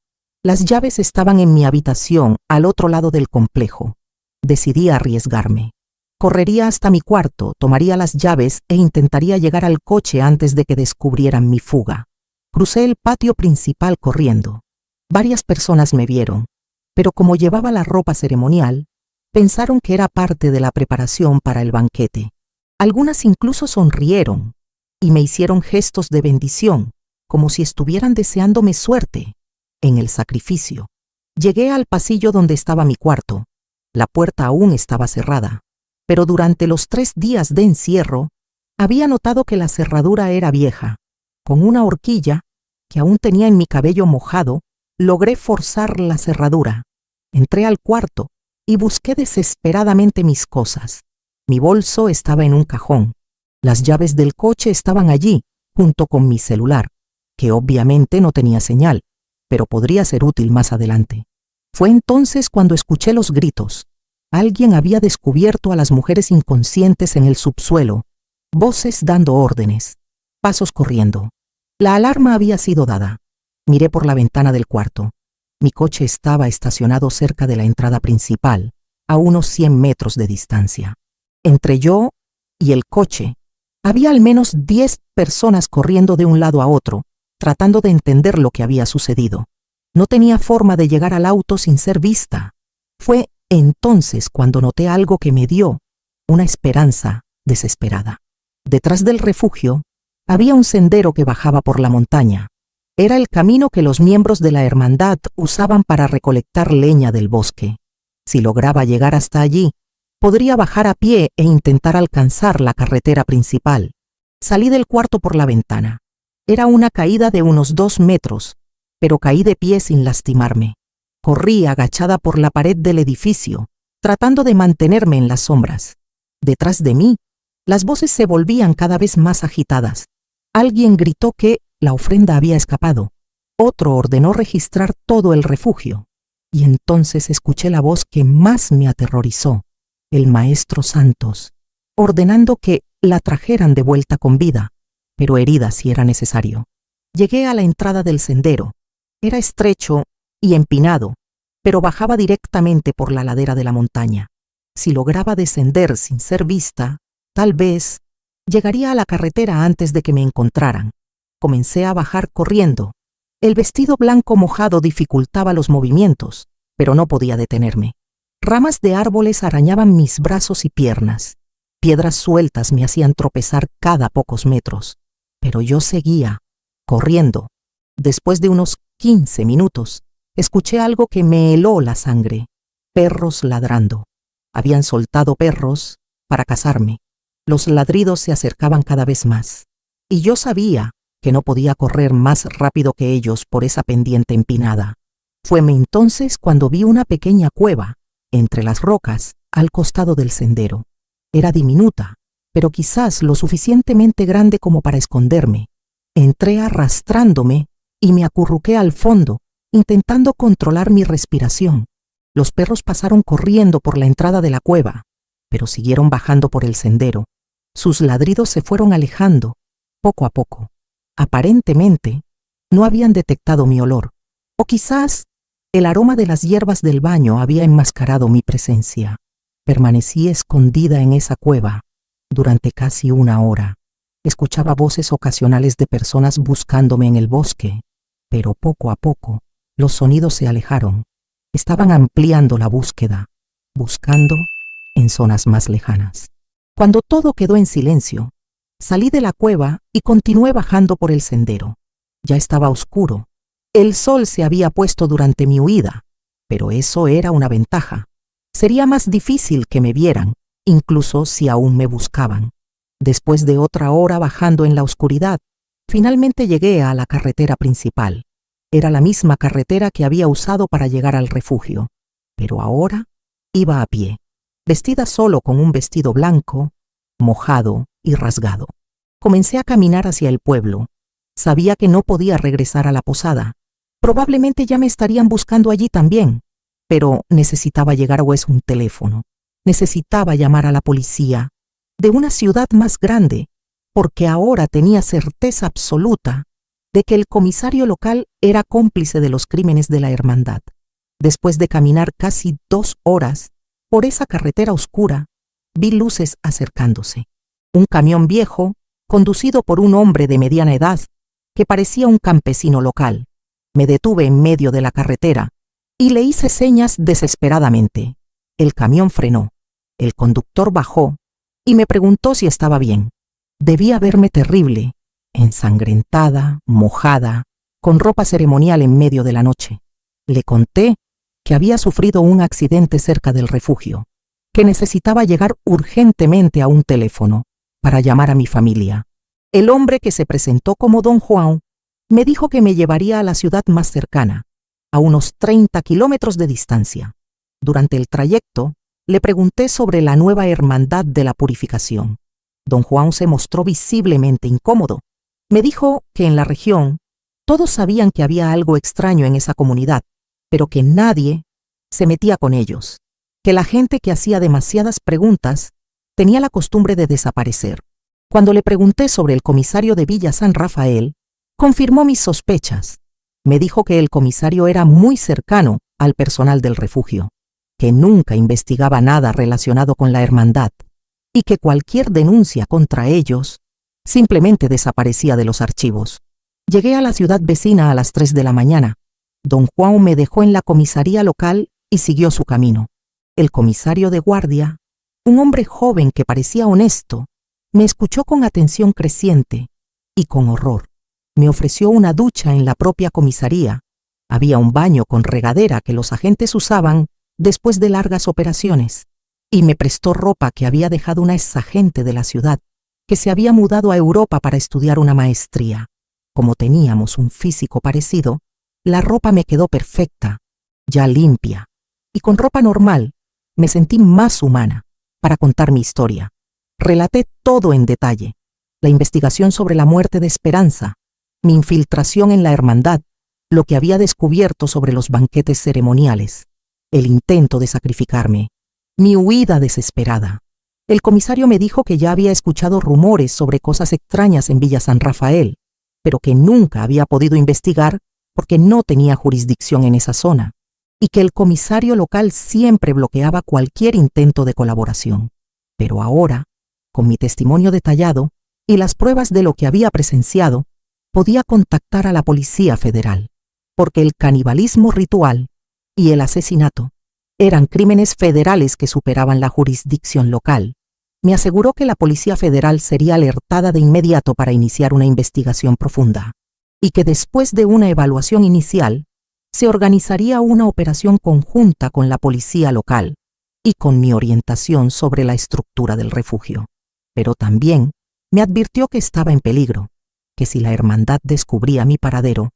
las llaves estaban en mi habitación al otro lado del complejo. Decidí arriesgarme. Correría hasta mi cuarto, tomaría las llaves e intentaría llegar al coche antes de que descubrieran mi fuga. Crucé el patio principal corriendo. Varias personas me vieron, pero como llevaba la ropa ceremonial, pensaron que era parte de la preparación para el banquete. Algunas incluso sonrieron y me hicieron gestos de bendición, como si estuvieran deseándome suerte en el sacrificio. Llegué al pasillo donde estaba mi cuarto. La puerta aún estaba cerrada, pero durante los 3 días de encierro, había notado que la cerradura era vieja. Con una horquilla, que aún tenía en mi cabello mojado, logré forzar la cerradura. Entré al cuarto y busqué desesperadamente mis cosas. Mi bolso estaba en un cajón. Las llaves del coche estaban allí, junto con mi celular, que obviamente no tenía señal, pero podría ser útil más adelante. Fue entonces cuando escuché los gritos. Alguien había descubierto a las mujeres inconscientes en el subsuelo, voces dando órdenes, pasos corriendo. La alarma había sido dada. Miré por la ventana del cuarto. Mi coche estaba estacionado cerca de la entrada principal, a unos 100 metros de distancia. Entre yo y el coche, había al menos 10 personas corriendo de un lado a otro, tratando de entender lo que había sucedido. No tenía forma de llegar al auto sin ser vista. Fue entonces cuando noté algo que me dio una esperanza desesperada. Detrás del refugio había un sendero que bajaba por la montaña. Era el camino que los miembros de la hermandad usaban para recolectar leña del bosque. Si lograba llegar hasta allí, podría bajar a pie e intentar alcanzar la carretera principal. Salí del cuarto por la ventana. Era una caída de unos 2 metros, pero caí de pie sin lastimarme. Corrí agachada por la pared del edificio, tratando de mantenerme en las sombras. Detrás de mí, las voces se volvían cada vez más agitadas. Alguien gritó que la ofrenda había escapado. Otro ordenó registrar todo el refugio. Y entonces escuché la voz que más me aterrorizó, el maestro Santos, ordenando que la trajeran de vuelta con vida, pero herida si era necesario. Llegué a la entrada del sendero. Era estrecho y empinado, pero bajaba directamente por la ladera de la montaña. Si lograba descender sin ser vista, tal vez llegaría a la carretera antes de que me encontraran. Comencé a bajar corriendo. El vestido blanco mojado dificultaba los movimientos, pero no podía detenerme. Ramas de árboles arañaban mis brazos y piernas. Piedras sueltas me hacían tropezar cada pocos metros, pero yo seguía, corriendo. Después de unos 15 minutos, escuché algo que me heló la sangre. Perros ladrando. Habían soltado perros para cazarme. Los ladridos se acercaban cada vez más, y yo sabía que no podía correr más rápido que ellos por esa pendiente empinada. Fue entonces cuando vi una pequeña cueva entre las rocas al costado del sendero. Era diminuta, pero quizás lo suficientemente grande como para esconderme. Entré arrastrándome y me acurruqué al fondo, intentando controlar mi respiración. Los perros pasaron corriendo por la entrada de la cueva, pero siguieron bajando por el sendero. Sus ladridos se fueron alejando, poco a poco. Aparentemente, no habían detectado mi olor, o quizás el aroma de las hierbas del baño había enmascarado mi presencia. Permanecí escondida en esa cueva durante casi 1 hora. Escuchaba voces ocasionales de personas buscándome en el bosque, pero poco a poco los sonidos se alejaron. Estaban ampliando la búsqueda, buscando en zonas más lejanas. Cuando todo quedó en silencio, salí de la cueva y continué bajando por el sendero. Ya estaba oscuro. El sol se había puesto durante mi huida, pero eso era una ventaja. Sería más difícil que me vieran, incluso si aún me buscaban. Después de otra hora bajando en la oscuridad, finalmente llegué a la carretera principal. Era la misma carretera que había usado para llegar al refugio, pero ahora iba a pie, vestida solo con un vestido blanco, mojado y rasgado. Comencé a caminar hacia el pueblo. Sabía que no podía regresar a la posada. Probablemente ya me estarían buscando allí también, pero necesitaba llegar a un teléfono. Necesitaba llamar a la policía de una ciudad más grande, porque ahora tenía certeza absoluta de que el comisario local era cómplice de los crímenes de la hermandad. Después de caminar casi 2 horas por esa carretera oscura, vi luces acercándose. Un camión viejo, conducido por un hombre de mediana edad, que parecía un campesino local. Me detuve en medio de la carretera y le hice señas desesperadamente. El camión frenó. El conductor bajó y me preguntó si estaba bien. Debía verme terrible, ensangrentada, mojada, con ropa ceremonial en medio de la noche. Le conté que había sufrido un accidente cerca del refugio, que necesitaba llegar urgentemente a un teléfono para llamar a mi familia. El hombre, que se presentó como Don Juan, me dijo que me llevaría a la ciudad más cercana, a unos 30 kilómetros de distancia. Durante el trayecto, le pregunté sobre la nueva hermandad de la purificación. Don Juan se mostró visiblemente incómodo. Me dijo que en la región todos sabían que había algo extraño en esa comunidad, pero que nadie se metía con ellos, que la gente que hacía demasiadas preguntas tenía la costumbre de desaparecer. Cuando le pregunté sobre el comisario de Villa San Rafael, confirmó mis sospechas. Me dijo que el comisario era muy cercano al personal del refugio, que nunca investigaba nada relacionado con la hermandad y que cualquier denuncia contra ellos simplemente desaparecía de los archivos. Llegué a la ciudad vecina a las 3 de la mañana. Don Juan me dejó en la comisaría local y siguió su camino. El comisario de guardia, un hombre joven que parecía honesto, me escuchó con atención creciente y con horror. Me ofreció una ducha en la propia comisaría. Había un baño con regadera que los agentes usaban después de largas operaciones, y me prestó ropa que había dejado una exagente de la ciudad, que se había mudado a Europa para estudiar una maestría. Como teníamos un físico parecido, la ropa me quedó perfecta, ya limpia, y con ropa normal me sentí más humana para contar mi historia. Relaté todo en detalle: la investigación sobre la muerte de Esperanza, mi infiltración en la hermandad, lo que había descubierto sobre los banquetes ceremoniales, el intento de sacrificarme, mi huida desesperada. El comisario me dijo que ya había escuchado rumores sobre cosas extrañas en Villa San Rafael, pero que nunca había podido investigar porque no tenía jurisdicción en esa zona, y que el comisario local siempre bloqueaba cualquier intento de colaboración. Pero ahora, con mi testimonio detallado y las pruebas de lo que había presenciado, podía contactar a la Policía Federal, porque el canibalismo ritual y el asesinato eran crímenes federales que superaban la jurisdicción local. Me aseguró que la Policía Federal sería alertada de inmediato para iniciar una investigación profunda, y que después de una evaluación inicial, se organizaría una operación conjunta con la policía local y con mi orientación sobre la estructura del refugio. Pero también me advirtió que estaba en peligro, que si la hermandad descubría mi paradero,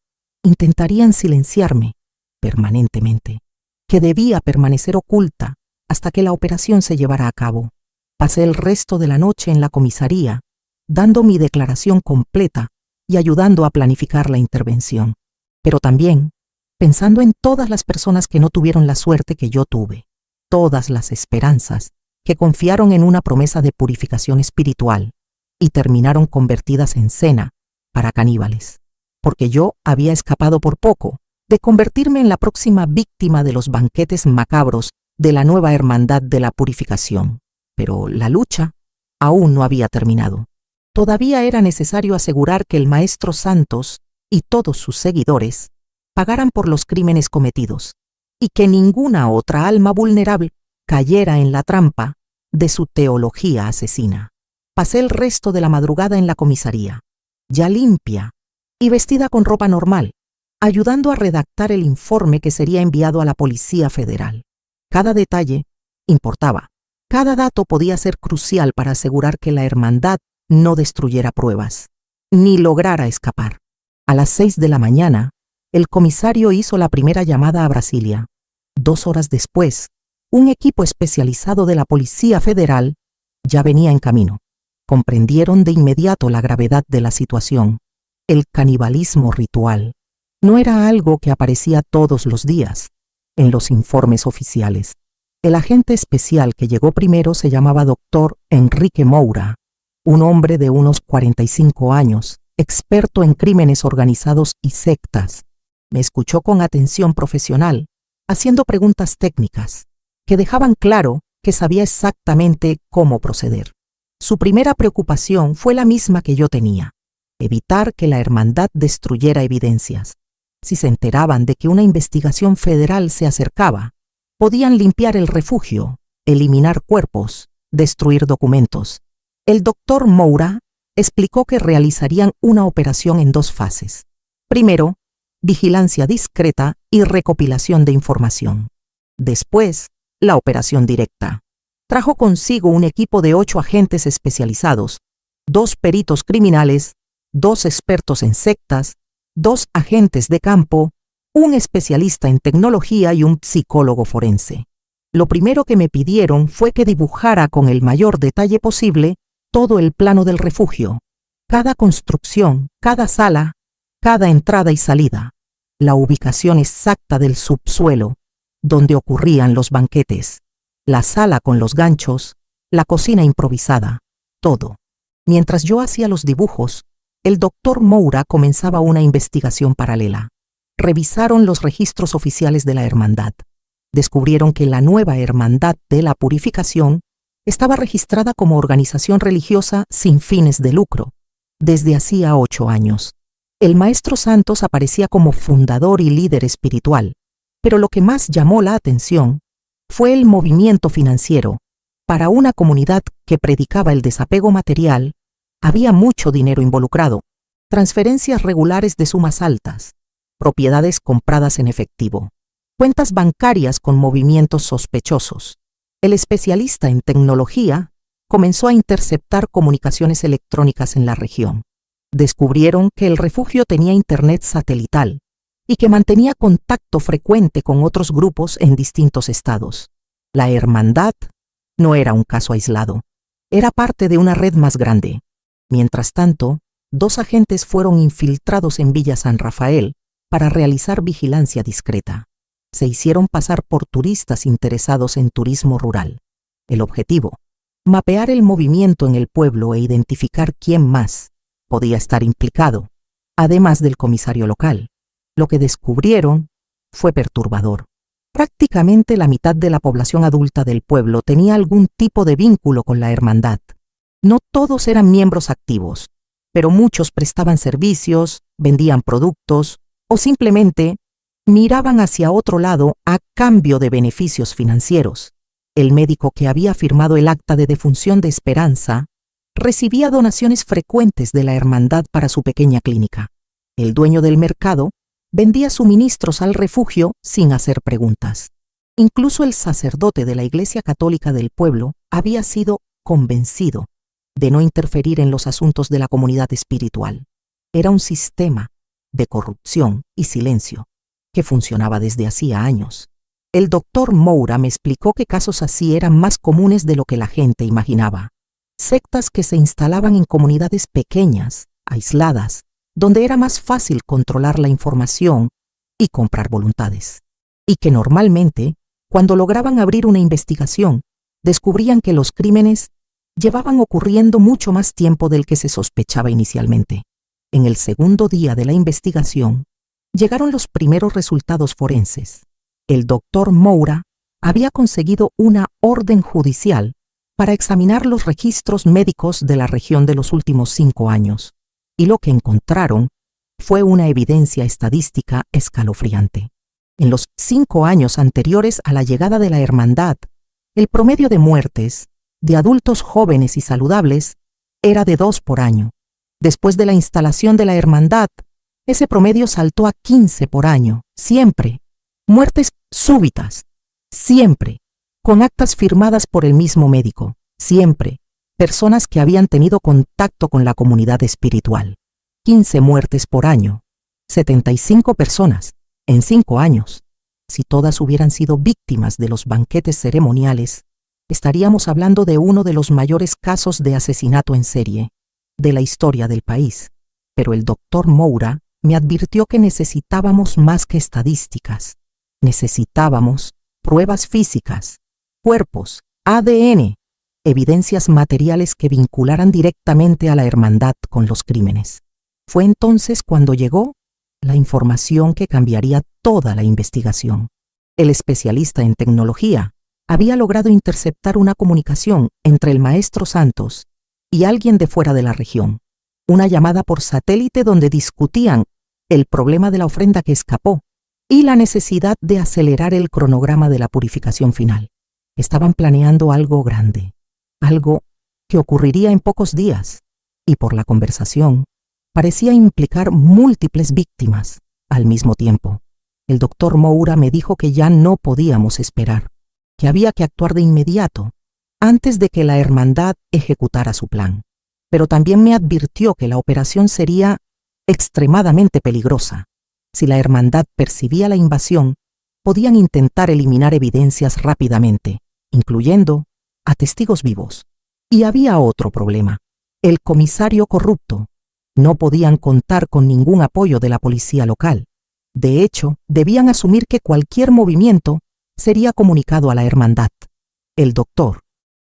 intentarían silenciarme permanentemente, que debía permanecer oculta hasta que la operación se llevara a cabo. Pasé el resto de la noche en la comisaría, dando mi declaración completa y ayudando a planificar la intervención, pero también pensando en todas las personas que no tuvieron la suerte que yo tuve, todas las esperanzas que confiaron en una promesa de purificación espiritual y terminaron convertidas en cena para caníbales, porque yo había escapado por poco de convertirme en la próxima víctima de los banquetes macabros de la nueva hermandad de la purificación. Pero la lucha aún no había terminado. Todavía era necesario asegurar que el maestro Santos y todos sus seguidores pagaran por los crímenes cometidos, y que ninguna otra alma vulnerable cayera en la trampa de su teología asesina. Pasé el resto de la madrugada en la comisaría, ya limpia y vestida con ropa normal, ayudando a redactar el informe que sería enviado a la Policía Federal. Cada detalle importaba. Cada dato podía ser crucial para asegurar que la hermandad no destruyera pruebas, ni lograra escapar. A las 6 de la mañana, el comisario hizo la primera llamada a Brasilia. 2 horas después, un equipo especializado de la Policía Federal ya venía en camino. Comprendieron de inmediato la gravedad de la situación. El canibalismo ritual no era algo que aparecía todos los días en los informes oficiales. El agente especial que llegó primero se llamaba Dr. Enrique Moura, un hombre de unos 45 años, experto en crímenes organizados y sectas. Me escuchó con atención profesional, haciendo preguntas técnicas que dejaban claro que sabía exactamente cómo proceder. Su primera preocupación fue la misma que yo tenía: evitar que la hermandad destruyera evidencias. Si se enteraban de que una investigación federal se acercaba, podían limpiar el refugio, eliminar cuerpos, destruir documentos. El doctor Moura explicó que realizarían una operación en 2 fases. Primero, vigilancia discreta y recopilación de información. Después, la operación directa. Trajo consigo un equipo de 8 agentes especializados, 2 peritos criminales, 2 expertos en sectas, 2 agentes de campo, un especialista en tecnología y un psicólogo forense. Lo primero que me pidieron fue que dibujara con el mayor detalle posible todo el plano del refugio, cada construcción, cada sala, cada entrada y salida, la ubicación exacta del subsuelo, donde ocurrían los banquetes, la sala con los ganchos, la cocina improvisada, todo. Mientras yo hacía los dibujos, el doctor Moura comenzaba una investigación paralela. Revisaron los registros oficiales de la hermandad. Descubrieron que la nueva Hermandad de la Purificación estaba registrada como organización religiosa sin fines de lucro desde hacía 8 años. El maestro Santos aparecía como fundador y líder espiritual, pero lo que más llamó la atención fue el movimiento financiero. Para una comunidad que predicaba el desapego material, había mucho dinero involucrado, transferencias regulares de sumas altas, propiedades compradas en efectivo, cuentas bancarias con movimientos sospechosos. El especialista en tecnología comenzó a interceptar comunicaciones electrónicas en la región. Descubrieron que el refugio tenía internet satelital y que mantenía contacto frecuente con otros grupos en distintos estados. La hermandad no era un caso aislado, era parte de una red más grande. Mientras tanto, 2 agentes fueron infiltrados en Villa San Rafael para realizar vigilancia discreta. Se hicieron pasar por turistas interesados en turismo rural. El objetivo: mapear el movimiento en el pueblo e identificar quién más podía estar implicado, además del comisario local. Lo que descubrieron fue perturbador. Prácticamente la mitad de la población adulta del pueblo tenía algún tipo de vínculo con la hermandad. No todos eran miembros activos, pero muchos prestaban servicios, vendían productos o simplemente miraban hacia otro lado a cambio de beneficios financieros. El médico que había firmado el acta de defunción de Esperanza recibía donaciones frecuentes de la hermandad para su pequeña clínica. El dueño del mercado vendía suministros al refugio sin hacer preguntas. Incluso el sacerdote de la Iglesia Católica del pueblo había sido convencido de no interferir en los asuntos de la comunidad espiritual. Era un sistema de corrupción y silencio que funcionaba desde hacía años. El doctor Moura me explicó que casos así eran más comunes de lo que la gente imaginaba. Sectas que se instalaban en comunidades pequeñas, aisladas, donde era más fácil controlar la información y comprar voluntades. Y que normalmente, cuando lograban abrir una investigación, descubrían que los crímenes llevaban ocurriendo mucho más tiempo del que se sospechaba inicialmente. En el segundo día de la investigación, llegaron los primeros resultados forenses. El doctor Moura había conseguido una orden judicial para examinar los registros médicos de la región de los últimos 5 años, y lo que encontraron fue una evidencia estadística escalofriante. En los 5 años anteriores a la llegada de la hermandad, el promedio de muertes de adultos jóvenes y saludables era de 2 por año. Después de la instalación de la hermandad, ese promedio saltó a 15 por año, siempre. Muertes súbitas, siempre. Con actas firmadas por el mismo médico, siempre. Personas que habían tenido contacto con la comunidad espiritual. 15 muertes por año. 75 personas en 5 años. Si todas hubieran sido víctimas de los banquetes ceremoniales, estaríamos hablando de uno de los mayores casos de asesinato en serie de la historia del país. Pero el doctor Moura me advirtió que necesitábamos más que estadísticas. Necesitábamos pruebas físicas, cuerpos, ADN, evidencias materiales que vincularan directamente a la hermandad con los crímenes. Fue entonces cuando llegó la información que cambiaría toda la investigación. El especialista en tecnología había logrado interceptar una comunicación entre el maestro Santos y alguien de fuera de la región. Una llamada por satélite donde discutían el problema de la ofrenda que escapó y la necesidad de acelerar el cronograma de la purificación final. Estaban planeando algo grande, algo que ocurriría en pocos días, y por la conversación parecía implicar múltiples víctimas al mismo tiempo. El doctor Moura me dijo que ya no podíamos esperar, que había que actuar de inmediato, antes de que la hermandad ejecutara su plan. Pero también me advirtió que la operación sería extremadamente peligrosa. Si la hermandad percibía la invasión, podían intentar eliminar evidencias rápidamente, incluyendo a testigos vivos. Y había otro problema: el comisario corrupto. No podían contar con ningún apoyo de la policía local. De hecho, debían asumir que cualquier movimiento sería comunicado a la hermandad. El doctor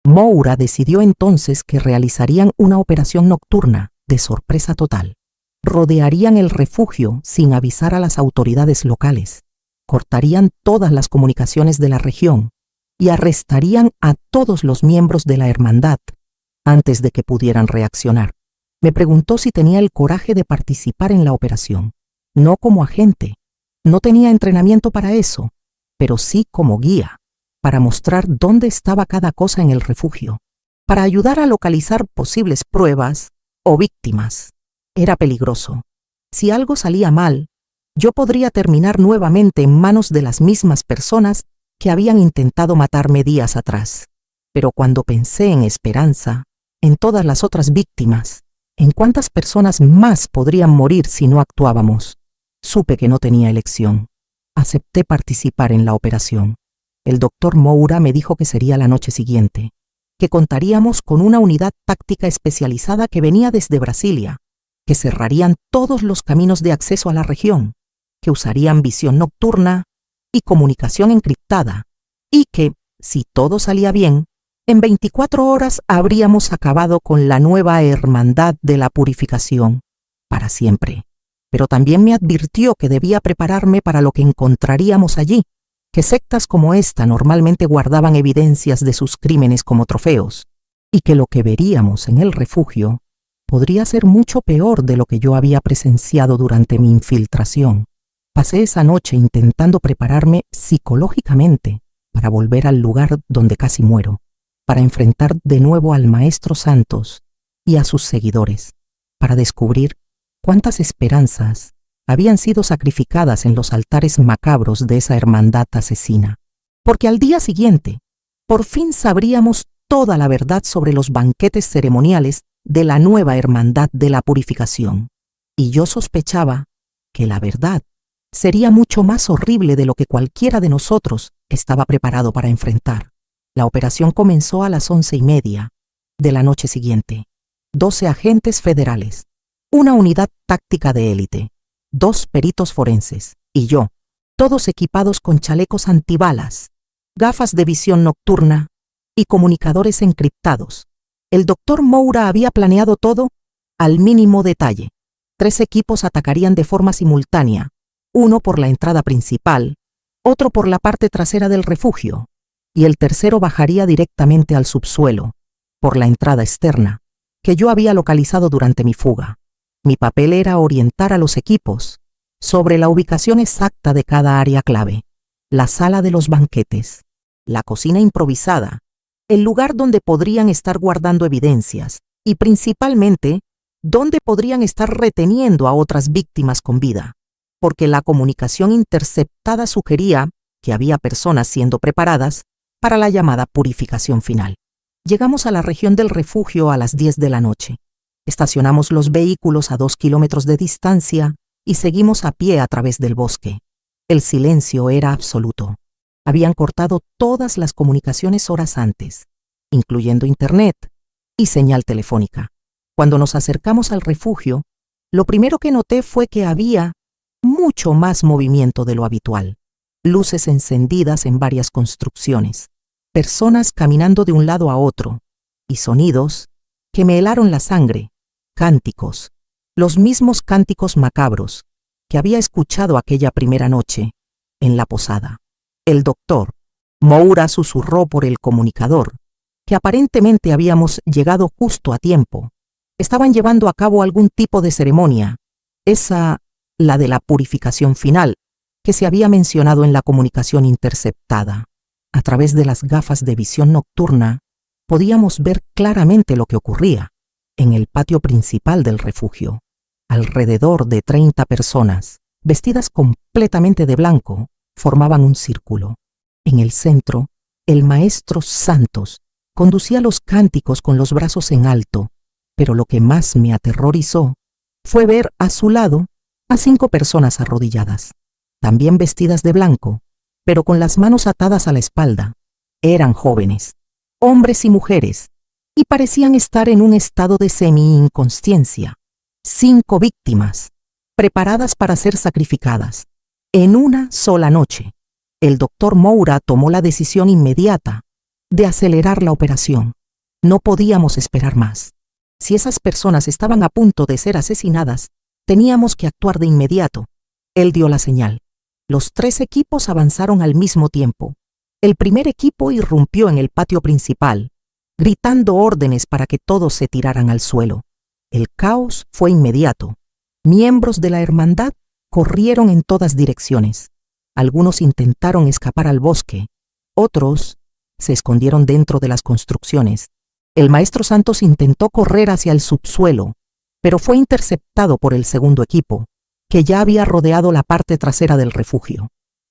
Moura decidió entonces que realizarían una operación nocturna de sorpresa total. Rodearían el refugio sin avisar a las autoridades locales, cortarían todas las comunicaciones de la región y arrestarían a todos los miembros de la hermandad antes de que pudieran reaccionar. Me preguntó si tenía el coraje de participar en la operación. No como agente, no tenía entrenamiento para eso, pero sí como guía, para mostrar dónde estaba cada cosa en el refugio, para ayudar a localizar posibles pruebas o víctimas. Era peligroso. Si algo salía mal, yo podría terminar nuevamente en manos de las mismas personas que habían intentado matarme días atrás. Pero cuando pensé en Esperanza, en todas las otras víctimas, en cuántas personas más podrían morir si no actuábamos, supe que no tenía elección. Acepté participar en la operación. El doctor Moura me dijo que sería la noche siguiente, que contaríamos con una unidad táctica especializada que venía desde Brasilia, que cerrarían todos los caminos de acceso a la región, que usarían visión nocturna y comunicación encriptada, y que, si todo salía bien, en 24 horas habríamos acabado con la nueva hermandad de la purificación, para siempre. Pero también me advirtió que debía prepararme para lo que encontraríamos allí, que sectas como esta normalmente guardaban evidencias de sus crímenes como trofeos, y que lo que veríamos en el refugio podría ser mucho peor de lo que yo había presenciado durante mi infiltración. Pasé esa noche intentando prepararme psicológicamente para volver al lugar donde casi muero, para enfrentar de nuevo al maestro Santos y a sus seguidores, para descubrir cuántas esperanzas habían sido sacrificadas en los altares macabros de esa hermandad asesina. Porque al día siguiente, por fin sabríamos toda la verdad sobre los banquetes ceremoniales de la nueva hermandad de la purificación. Y yo sospechaba que la verdad sería mucho más horrible de lo que cualquiera de nosotros estaba preparado para enfrentar. La operación comenzó a las 11:30 de la noche siguiente. 12 agentes federales, una unidad táctica de élite, 2 peritos forenses y yo, todos equipados con chalecos antibalas, gafas de visión nocturna y comunicadores encriptados. El doctor Moura había planeado todo al mínimo detalle. 3 equipos atacarían de forma simultánea, uno por la entrada principal, otro por la parte trasera del refugio, y el tercero bajaría directamente al subsuelo, por la entrada externa, que yo había localizado durante mi fuga. Mi papel era orientar a los equipos sobre la ubicación exacta de cada área clave: la sala de los banquetes, la cocina improvisada el lugar donde podrían estar guardando evidencias y principalmente donde podrían estar reteniendo a otras víctimas con vida, porque la comunicación interceptada sugería que había personas siendo preparadas para la llamada purificación final. Llegamos a la región del refugio a las 10 de la noche. Estacionamos los vehículos a 2 kilómetros de distancia y seguimos a pie a través del bosque. El silencio era absoluto. Habían cortado todas las comunicaciones horas antes, incluyendo internet y señal telefónica. Cuando nos acercamos al refugio, lo primero que noté fue que había mucho más movimiento de lo habitual. Luces encendidas en varias construcciones, personas caminando de un lado a otro y sonidos que me helaron la sangre, cánticos, los mismos cánticos macabros que había escuchado aquella primera noche en la posada. El doctor Moura susurró por el comunicador que aparentemente habíamos llegado justo a tiempo. Estaban llevando a cabo algún tipo de ceremonia, la de la purificación final, que se había mencionado en la comunicación interceptada. A través de las gafas de visión nocturna, podíamos ver claramente lo que ocurría en el patio principal del refugio. Alrededor de 30 personas, vestidas completamente de blanco, formaban un círculo. En el centro, el maestro Santos conducía los cánticos con los brazos en alto, pero lo que más me aterrorizó fue ver a su lado a 5 personas arrodilladas, también vestidas de blanco, pero con las manos atadas a la espalda. Eran jóvenes, hombres y mujeres, y parecían estar en un estado de semi-inconsciencia. 5 víctimas, preparadas para ser sacrificadas, en una sola noche. El doctor Moura tomó la decisión inmediata de acelerar la operación. No podíamos esperar más. Si esas personas estaban a punto de ser asesinadas, teníamos que actuar de inmediato. Él dio la señal. Los 3 equipos avanzaron al mismo tiempo. El primer equipo irrumpió en el patio principal, gritando órdenes para que todos se tiraran al suelo. El caos fue inmediato. Miembros de la hermandad corrieron en todas direcciones. Algunos intentaron escapar al bosque, otros se escondieron dentro de las construcciones. El maestro Santos intentó correr hacia el subsuelo, pero fue interceptado por el segundo equipo, que ya había rodeado la parte trasera del refugio.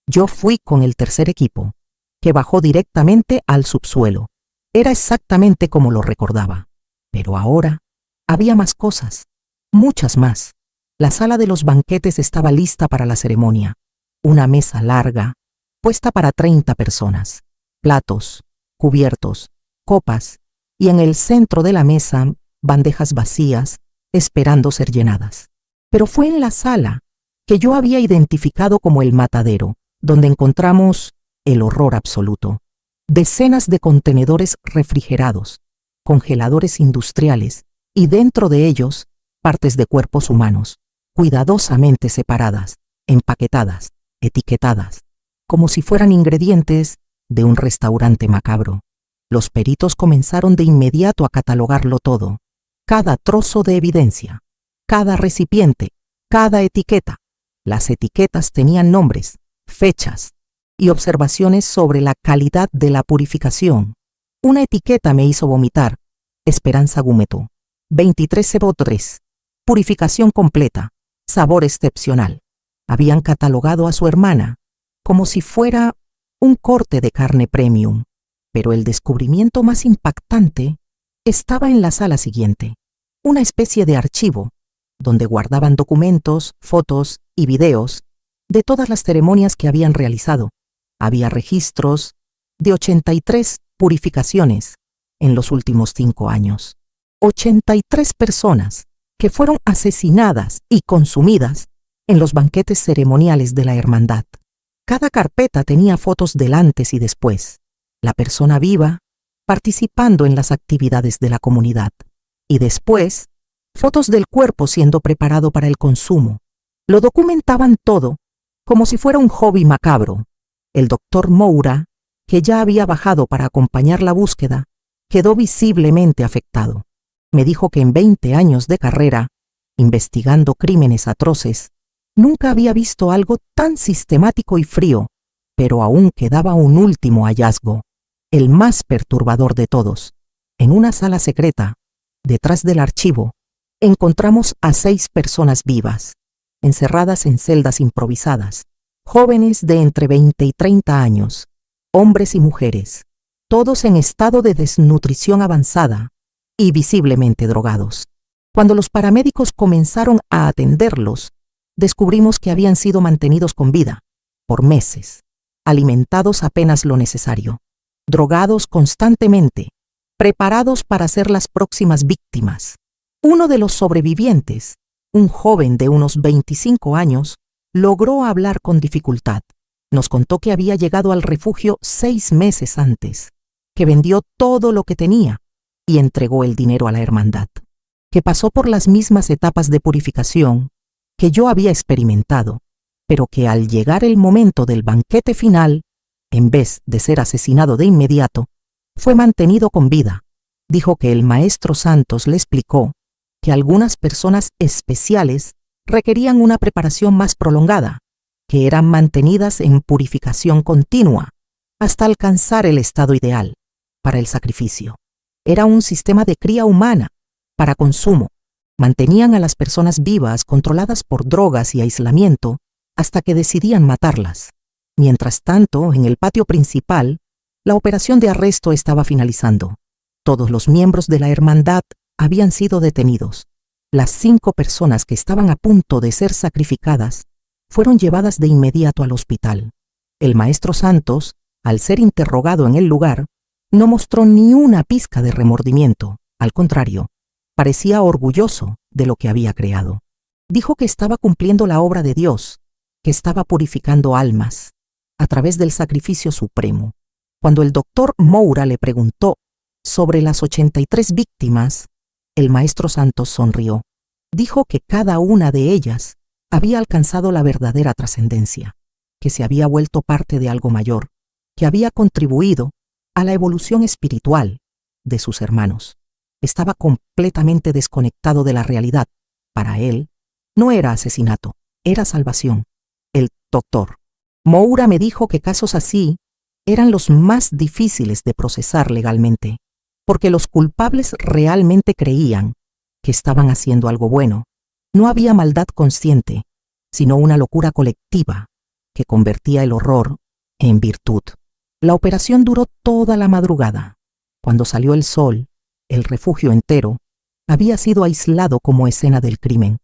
Yo fui con el tercer equipo, que bajó directamente al subsuelo. Era exactamente como lo recordaba. Pero ahora había más cosas, muchas más. La sala de los banquetes estaba lista para la ceremonia. Una mesa larga, puesta para 30 personas. Platos, cubiertos, copas, y en el centro de la mesa, bandejas vacías, esperando ser llenadas. Pero fue en la sala que yo había identificado como el matadero, donde encontramos el horror absoluto. Decenas de contenedores refrigerados, congeladores industriales, y dentro de ellos, partes de cuerpos humanos, cuidadosamente separadas, empaquetadas, etiquetadas, como si fueran ingredientes de un restaurante macabro. Los peritos comenzaron de inmediato a catalogarlo todo, cada trozo de evidencia, cada recipiente, cada etiqueta. Las etiquetas tenían nombres, fechas y observaciones sobre la calidad de la purificación. Una etiqueta me hizo vomitar. Esperanza Gúmeto, 2303, purificación completa, sabor excepcional. Habían catalogado a su hermana como si fuera un corte de carne premium, pero el descubrimiento más impactante estaba en la sala siguiente, una especie de archivo donde guardaban documentos, fotos y videos de todas las ceremonias que habían realizado. Había registros de 83 purificaciones en los últimos 5 años. 83 personas que fueron asesinadas y consumidas en los banquetes ceremoniales de la hermandad. Cada carpeta tenía fotos del antes y después, la persona viva participando en las actividades de la comunidad, y después, fotos del cuerpo siendo preparado para el consumo. Lo documentaban todo como si fuera un hobby macabro. El doctor Moura, que ya había bajado para acompañar la búsqueda, quedó visiblemente afectado. Me dijo que en 20 años de carrera, investigando crímenes atroces, nunca había visto algo tan sistemático y frío, pero aún quedaba un último hallazgo. el más perturbador de todos. En una sala secreta, detrás del archivo, encontramos a 6 personas vivas, encerradas en celdas improvisadas, jóvenes de entre 20 y 30 años, hombres y mujeres, todos en estado de desnutrición avanzada y visiblemente drogados. Cuando los paramédicos comenzaron a atenderlos, descubrimos que habían sido mantenidos con vida por meses, alimentados apenas lo necesario, drogados constantemente, preparados para ser las próximas víctimas. Uno de los sobrevivientes, un joven de unos 25 años, logró hablar con dificultad. Nos contó que había llegado al refugio 6 meses antes, que vendió todo lo que tenía y entregó el dinero a la hermandad, que pasó por las mismas etapas de purificación que yo había experimentado, pero que al llegar el momento del banquete final, en vez de ser asesinado de inmediato, fue mantenido con vida. Dijo que el maestro Santos le explicó que algunas personas especiales requerían una preparación más prolongada, que eran mantenidas en purificación continua hasta alcanzar el estado ideal para el sacrificio. Era un sistema de cría humana para consumo. Mantenían a las personas vivas controladas por drogas y aislamiento hasta que decidían matarlas. Mientras tanto, en el patio principal, la operación de arresto estaba finalizando. Todos los miembros de la hermandad habían sido detenidos. Las 5 personas que estaban a punto de ser sacrificadas fueron llevadas de inmediato al hospital. El maestro Santos, al ser interrogado en el lugar, no mostró ni una pizca de remordimiento. Al contrario, parecía orgulloso de lo que había creado. Dijo que estaba cumpliendo la obra de Dios, que estaba purificando almas a través del sacrificio supremo. Cuando el doctor Moura le preguntó sobre las 83 víctimas, el maestro Santos sonrió. Dijo que cada una de ellas había alcanzado la verdadera trascendencia, que se había vuelto parte de algo mayor, que había contribuido a la evolución espiritual de sus hermanos. Estaba completamente desconectado de la realidad. Para él, no era asesinato, era salvación. El doctor Moura me dijo que casos así eran los más difíciles de procesar legalmente, porque los culpables realmente creían que estaban haciendo algo bueno. No había maldad consciente, sino una locura colectiva que convertía el horror en virtud. La operación duró toda la madrugada. Cuando salió el sol, el refugio entero había sido aislado como escena del crimen.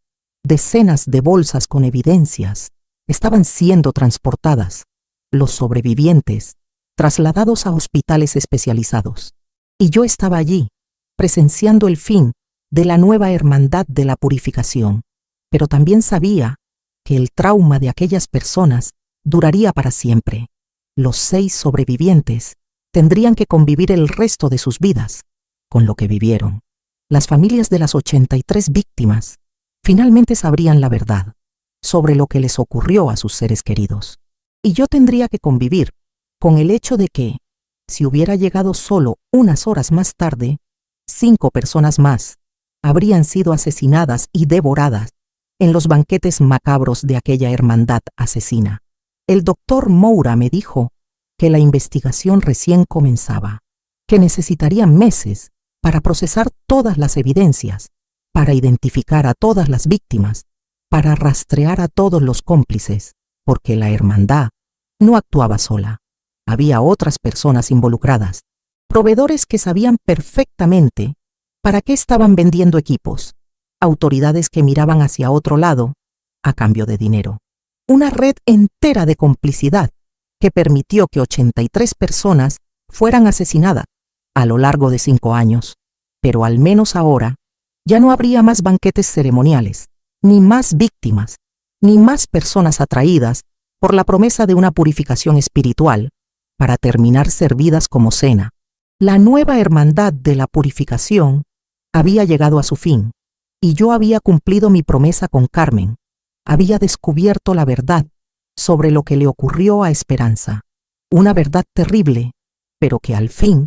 Decenas de bolsas con evidencias estaban siendo transportadas. Los sobrevivientes trasladados a hospitales especializados. Y yo estaba allí, presenciando el fin de la nueva hermandad de la purificación. Pero también sabía que el trauma de aquellas personas duraría para siempre. Los 6 sobrevivientes tendrían que convivir el resto de sus vidas con lo que vivieron. Las familias de las 83 víctimas finalmente sabrían la verdad sobre lo que les ocurrió a sus seres queridos. Y yo tendría que convivir con el hecho de que, si hubiera llegado solo unas horas más tarde, 5 personas más habrían sido asesinadas y devoradas en los banquetes macabros de aquella hermandad asesina. El doctor Moura me dijo que la investigación recién comenzaba, que necesitarían meses para procesar todas las evidencias, para identificar a todas las víctimas, para rastrear a todos los cómplices, porque la hermandad no actuaba sola. Había otras personas involucradas, proveedores que sabían perfectamente para qué estaban vendiendo equipos, autoridades que miraban hacia otro lado a cambio de dinero. Una red entera de complicidad que permitió que 83 personas fueran asesinadas a lo largo de 5 años. Pero al menos ahora ya no habría más banquetes ceremoniales, ni más víctimas, ni más personas atraídas por la promesa de una purificación espiritual para terminar servidas como cena. La nueva hermandad de la purificación había llegado a su fin, y yo había cumplido mi promesa con Carmen. Había descubierto la verdad sobre lo que le ocurrió a Esperanza, una verdad terrible, pero que al fin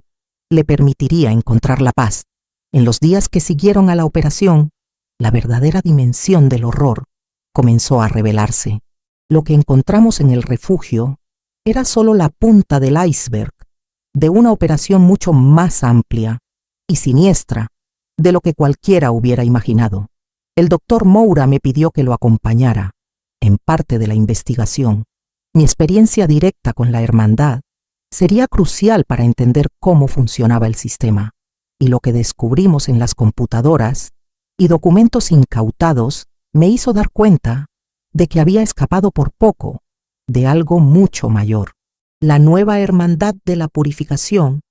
le permitiría encontrar la paz. En los días que siguieron a la operación, la verdadera dimensión del horror comenzó a revelarse. Lo que encontramos en el refugio era solo la punta del iceberg de una operación mucho más amplia y siniestra de lo que cualquiera hubiera imaginado. El doctor Moura me pidió que lo acompañara en parte de la investigación. Mi experiencia directa con la hermandad sería crucial para entender cómo funcionaba el sistema, y lo que descubrimos en las computadoras y documentos incautados me hizo dar cuenta de que había escapado por poco de algo mucho mayor. La nueva hermandad de la purificación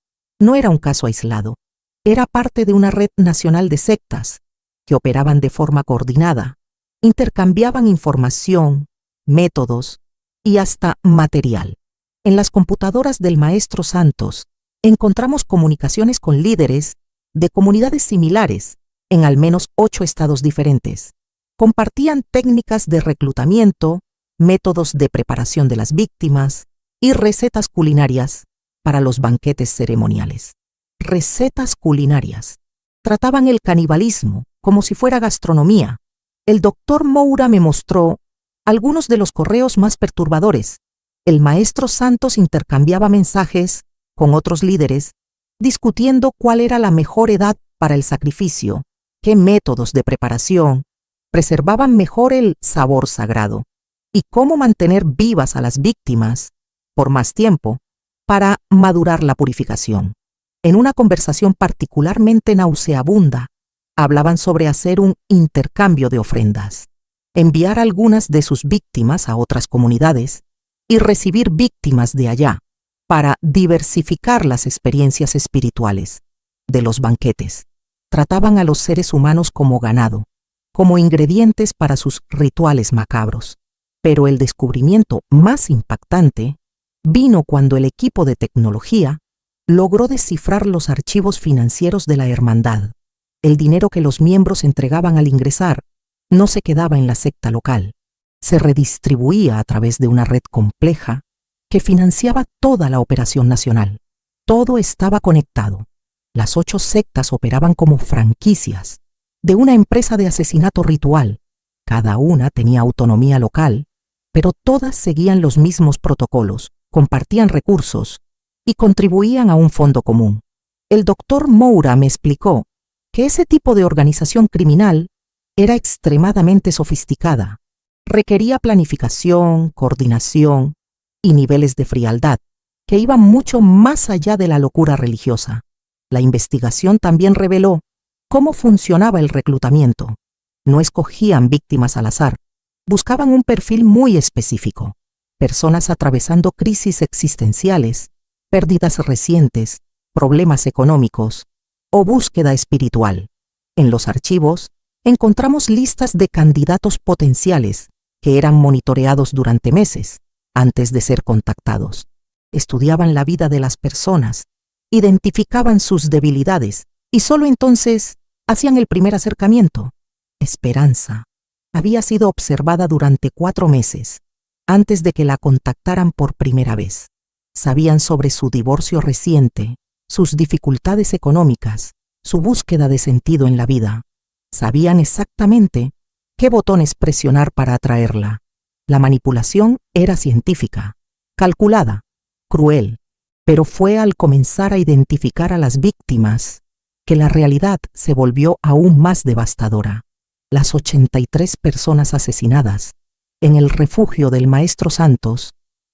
no era un caso aislado, era parte de una red nacional de sectas que operaban de forma coordinada, intercambiaban información, métodos y hasta material. En las computadoras del Maestro Santos encontramos comunicaciones con líderes de comunidades similares en al menos 8 estados diferentes. Compartían técnicas de reclutamiento, métodos de preparación de las víctimas y recetas culinarias para los banquetes ceremoniales. Recetas culinarias. Trataban el canibalismo como si fuera gastronomía. El doctor Moura me mostró algunos de los correos más perturbadores. El Maestro Santos intercambiaba mensajes con otros líderes, discutiendo cuál era la mejor edad para el sacrificio, qué métodos de preparación preservaban mejor el sabor sagrado y cómo mantener vivas a las víctimas por más tiempo para madurar la purificación. En una conversación particularmente nauseabunda, hablaban sobre hacer un intercambio de ofrendas, enviar algunas de sus víctimas a otras comunidades y recibir víctimas de allá para diversificar las experiencias espirituales de los banquetes. Trataban a los seres humanos como ganado, como ingredientes para sus rituales macabros. Pero el descubrimiento más impactante vino cuando el equipo de tecnología logró descifrar los archivos financieros de la hermandad. El dinero que los miembros entregaban al ingresar no se quedaba en la secta local, se redistribuía a través de una red compleja que financiaba toda la operación nacional. Todo estaba conectado. Las 8 sectas operaban como franquicias de una empresa de asesinato ritual. Cada una tenía autonomía local, pero todas seguían los mismos protocolos, compartían recursos y contribuían a un fondo común. El doctor Moura me explicó que ese tipo de organización criminal era extremadamente sofisticada. Requería planificación, coordinación y niveles de frialdad que iban mucho más allá de la locura religiosa. La investigación también reveló cómo funcionaba el reclutamiento. No escogían víctimas al azar, buscaban un perfil muy específico. Personas atravesando crisis existenciales, pérdidas recientes, problemas económicos o búsqueda espiritual. En los archivos encontramos listas de candidatos potenciales que eran monitoreados durante meses antes de ser contactados. Estudiaban la vida de las personas, identificaban sus debilidades y solo entonces hacían el primer acercamiento. Esperanza había sido observada durante 4 meses antes de que la contactaran por primera vez. Sabían sobre su divorcio reciente, sus dificultades económicas, su búsqueda de sentido en la vida. Sabían exactamente qué botones presionar para atraerla. La manipulación era científica, calculada, cruel, pero fue al comenzar a identificar a las víctimas que la realidad se volvió aún más devastadora. Las 83 personas asesinadas en el refugio del Maestro Santos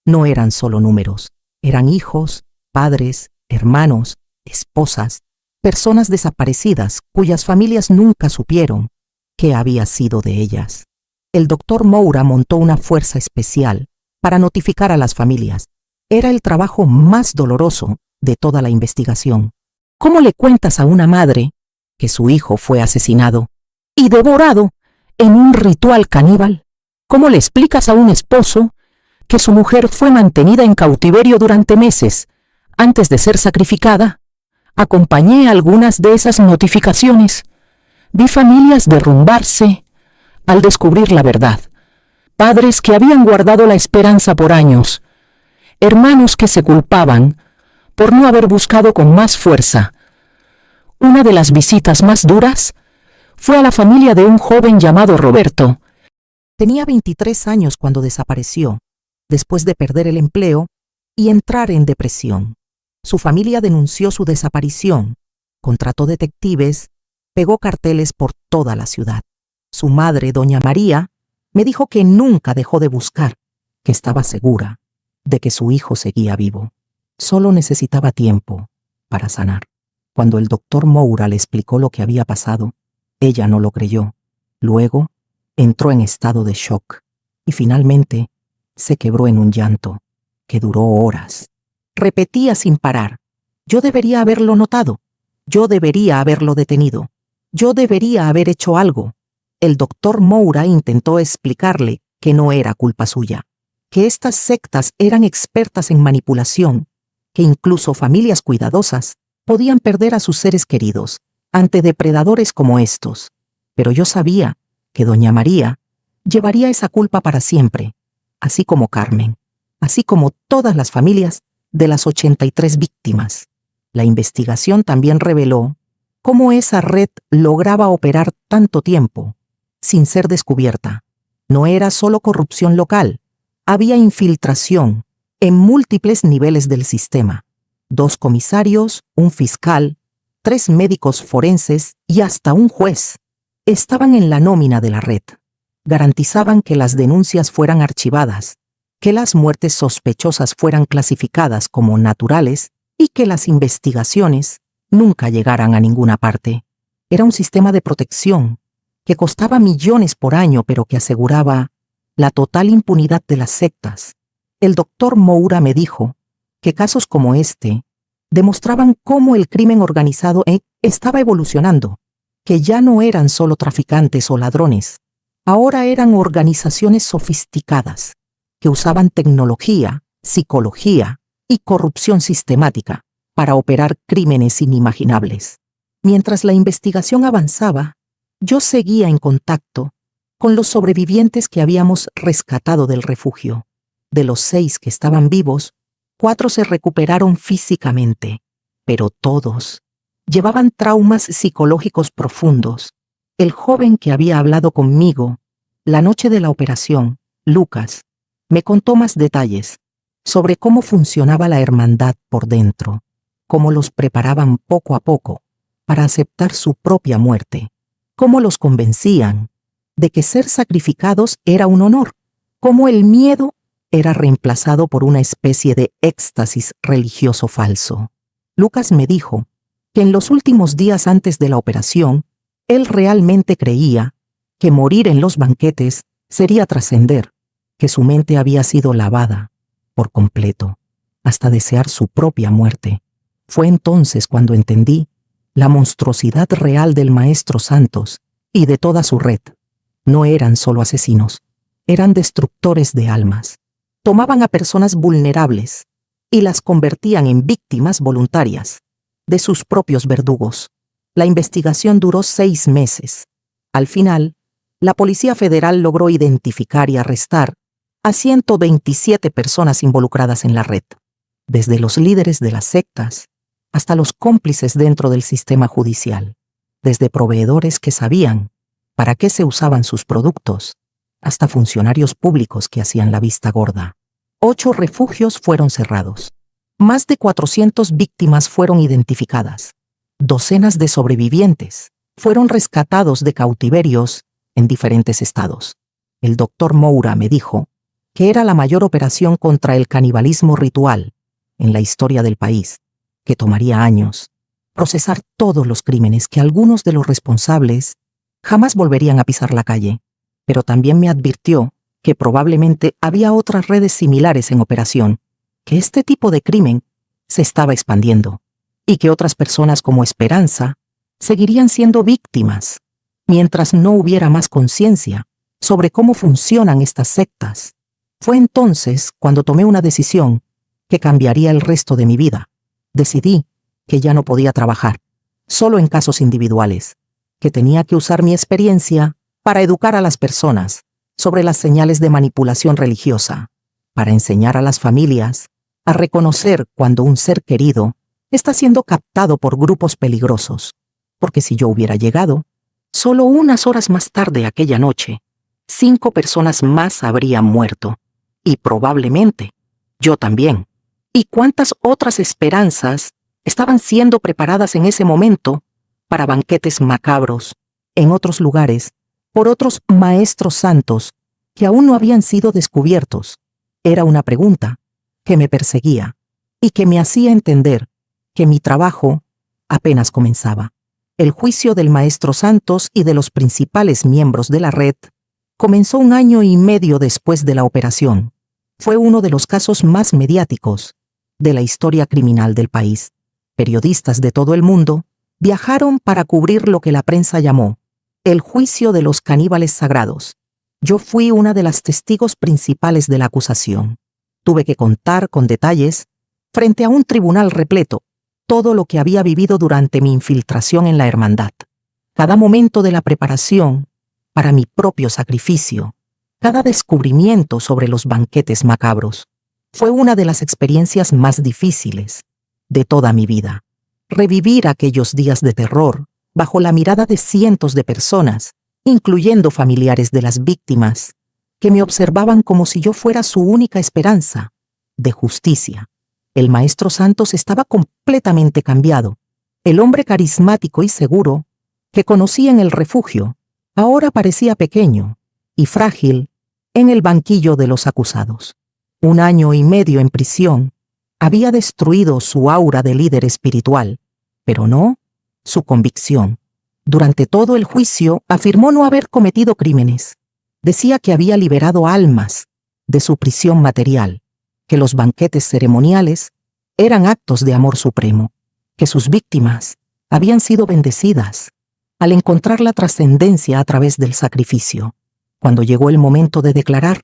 no eran solo números, eran hijos, padres, hermanos, esposas, personas desaparecidas cuyas familias nunca supieron qué había sido de ellas. El doctor Moura montó una fuerza especial para notificar a las familias. Era el trabajo más doloroso de toda la investigación. ¿Cómo le cuentas a una madre que su hijo fue asesinado y devorado en un ritual caníbal? ¿Cómo le explicas a un esposo que su mujer fue mantenida en cautiverio durante meses antes de ser sacrificada? Acompañé algunas de esas notificaciones. Vi familias derrumbarse al descubrir la verdad. Padres que habían guardado la esperanza por años. Hermanos que se culpaban por no haber buscado con más fuerza. Una de las visitas más duras fue a la familia de un joven llamado Roberto. Tenía 23 años cuando desapareció, después de perder el empleo y entrar en depresión. Su familia denunció su desaparición, contrató detectives, pegó carteles por toda la ciudad. Su madre, doña María, me dijo que nunca dejó de buscar, que estaba segura de que su hijo seguía vivo. Solo necesitaba tiempo para sanar. Cuando el doctor Moura le explicó lo que había pasado, ella no lo creyó. Luego, entró en estado de shock y finalmente se quebró en un llanto que duró horas. Repetía sin parar: yo debería haberlo notado, yo debería haberlo detenido, yo debería haber hecho algo. El doctor Moura intentó explicarle que no era culpa suya, que estas sectas eran expertas en manipulación, que incluso familias cuidadosas podían perder a sus seres queridos ante depredadores como estos. Pero yo sabía que doña María llevaría esa culpa para siempre, así como Carmen, así como todas las familias de las 83 víctimas. La investigación también reveló cómo esa red lograba operar tanto tiempo sin ser descubierta. No era solo corrupción local, había infiltración en múltiples niveles del sistema. 2 comisarios, un fiscal, 3 médicos forenses y hasta un juez estaban en la nómina de la red. Garantizaban que las denuncias fueran archivadas, que las muertes sospechosas fueran clasificadas como naturales y que las investigaciones nunca llegaran a ninguna parte. Era un sistema de protección que costaba millones por año, pero que aseguraba la total impunidad de las sectas. El doctor Moura me dijo que casos como este demostraban cómo el crimen organizado estaba evolucionando, que ya no eran solo traficantes o ladrones, ahora eran organizaciones sofisticadas que usaban tecnología, psicología y corrupción sistemática para operar crímenes inimaginables. Mientras la investigación avanzaba, yo seguía en contacto con los sobrevivientes que habíamos rescatado del refugio. De los 6 que estaban vivos, 4 se recuperaron físicamente, pero todos llevaban traumas psicológicos profundos. El joven que había hablado conmigo la noche de la operación, Lucas, me contó más detalles sobre cómo funcionaba la hermandad por dentro, cómo los preparaban poco a poco para aceptar su propia muerte, cómo los convencían de que ser sacrificados era un honor, cómo el miedo era reemplazado por una especie de éxtasis religioso falso. Lucas me dijo que en los últimos días antes de la operación, él realmente creía que morir en los banquetes sería trascender, que su mente había sido lavada por completo, hasta desear su propia muerte. Fue entonces cuando entendí la monstruosidad real del Maestro Santos y de toda su red. No eran solo asesinos, eran destructores de almas. Tomaban a personas vulnerables y las convertían en víctimas voluntarias de sus propios verdugos. La investigación duró 6 meses. Al final, la Policía Federal logró identificar y arrestar a 127 personas involucradas en la red, desde los líderes de las sectas hasta los cómplices dentro del sistema judicial, desde proveedores que sabían para qué se usaban sus productos, hasta funcionarios públicos que hacían la vista gorda. 8 refugios fueron cerrados. Más de 400 víctimas fueron identificadas. Docenas de sobrevivientes fueron rescatados de cautiverios en diferentes estados. El doctor Moura me dijo que era la mayor operación contra el canibalismo ritual en la historia del país, que tomaría años procesar todos los crímenes, que algunos de los responsables jamás volverían a pisar la calle. Pero también me advirtió que probablemente había otras redes similares en operación, que este tipo de crimen se estaba expandiendo y que otras personas como Esperanza seguirían siendo víctimas mientras no hubiera más conciencia sobre cómo funcionan estas sectas. Fue entonces cuando tomé una decisión que cambiaría el resto de mi vida. Decidí que ya no podía trabajar solo en casos individuales, que tenía que usar mi experiencia para educar a las personas sobre las señales de manipulación religiosa, para enseñar a las familias a reconocer cuando un ser querido está siendo captado por grupos peligrosos, porque si yo hubiera llegado, solo unas horas más tarde aquella noche, 5 personas más habrían muerto, y probablemente yo también. ¿Y cuántas otras esperanzas estaban siendo preparadas en ese momento para banquetes macabros en otros lugares por otros maestros santos que aún no habían sido descubiertos? Era una pregunta que me perseguía y que me hacía entender que mi trabajo apenas comenzaba. El juicio del maestro Santos y de los principales miembros de la red comenzó 1 año y medio después de la operación. Fue uno de los casos más mediáticos de la historia criminal del país. Periodistas de todo el mundo viajaron para cubrir lo que la prensa llamó el juicio de los caníbales sagrados. Yo fui una de las testigos principales de la acusación. Tuve que contar con detalles, frente a un tribunal repleto, todo lo que había vivido durante mi infiltración en la hermandad. Cada momento de la preparación para mi propio sacrificio, cada descubrimiento sobre los banquetes macabros, fue una de las experiencias más difíciles de toda mi vida. Revivir aquellos días de terror bajo la mirada de cientos de personas, incluyendo familiares de las víctimas, que me observaban como si yo fuera su única esperanza de justicia. El maestro Santos estaba completamente cambiado. El hombre carismático y seguro que conocí en el refugio ahora parecía pequeño y frágil en el banquillo de los acusados. 1 año y medio en prisión había destruido su aura de líder espiritual, pero no su convicción. Durante todo el juicio afirmó no haber cometido crímenes. Decía que había liberado almas de su prisión material, que los banquetes ceremoniales eran actos de amor supremo, que sus víctimas habían sido bendecidas al encontrar la trascendencia a través del sacrificio. Cuando llegó el momento de declarar,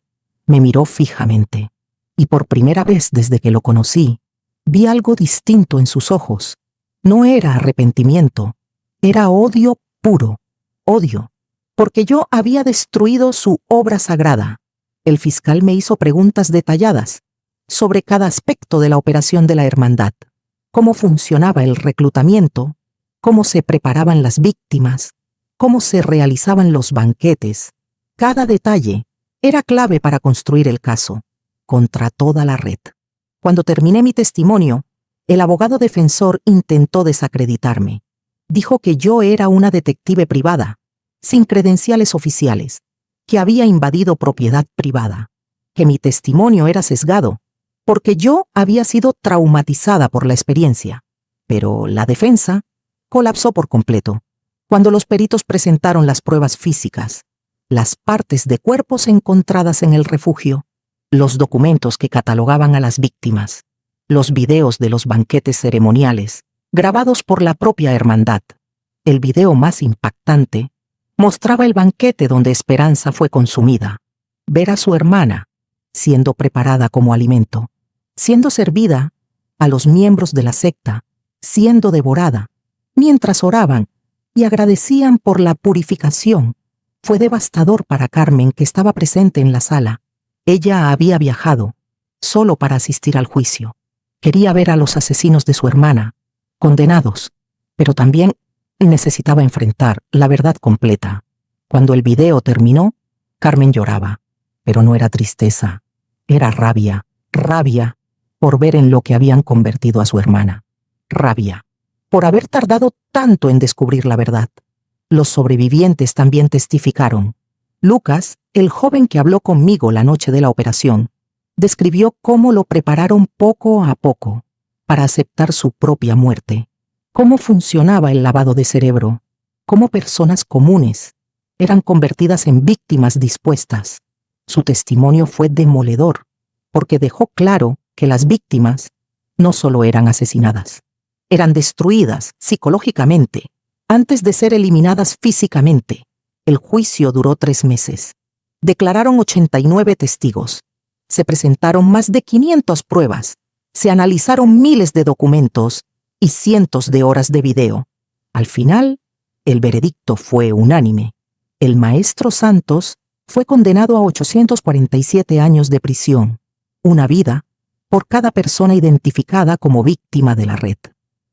me miró fijamente, y por primera vez desde que lo conocí, vi algo distinto en sus ojos. No era arrepentimiento, era odio puro, odio, porque yo había destruido su obra sagrada. El fiscal me hizo preguntas detalladas sobre cada aspecto de la operación de la hermandad, cómo funcionaba el reclutamiento, cómo se preparaban las víctimas, cómo se realizaban los banquetes. Cada detalle era clave para construir el caso contra toda la red. Cuando terminé mi testimonio, el abogado defensor intentó desacreditarme. Dijo que yo era una detective privada, sin credenciales oficiales, que había invadido propiedad privada, que mi testimonio era sesgado, porque yo había sido traumatizada por la experiencia. Pero la defensa colapsó por completo cuando los peritos presentaron las pruebas físicas, las partes de cuerpos encontradas en el refugio, los documentos que catalogaban a las víctimas, los videos de los banquetes ceremoniales, grabados por la propia hermandad. El video más impactante mostraba el banquete donde Esperanza fue consumida, ver a su hermana siendo preparada como alimento, siendo servida a los miembros de la secta, siendo devorada, mientras oraban y agradecían por la purificación. Fue devastador para Carmen, que estaba presente en la sala. Ella había viajado solo para asistir al juicio. Quería ver a los asesinos de su hermana, condenados, pero también necesitaba enfrentar la verdad completa. Cuando el video terminó, Carmen lloraba, pero no era tristeza, era rabia, rabia por ver en lo que habían convertido a su hermana, rabia por haber tardado tanto en descubrir la verdad. Los sobrevivientes también testificaron. Lucas, el joven que habló conmigo la noche de la operación, describió cómo lo prepararon poco a poco para aceptar su propia muerte, cómo funcionaba el lavado de cerebro, cómo personas comunes eran convertidas en víctimas dispuestas. Su testimonio fue demoledor, porque dejó claro que las víctimas no solo eran asesinadas, eran destruidas psicológicamente antes de ser eliminadas físicamente. El juicio duró 3 meses. Declararon 89 testigos. Se presentaron más de 500 pruebas. Se analizaron miles de documentos y cientos de horas de video. Al final, el veredicto fue unánime. El maestro Santos fue condenado a 847 años de prisión, una vida por cada persona identificada como víctima de la red.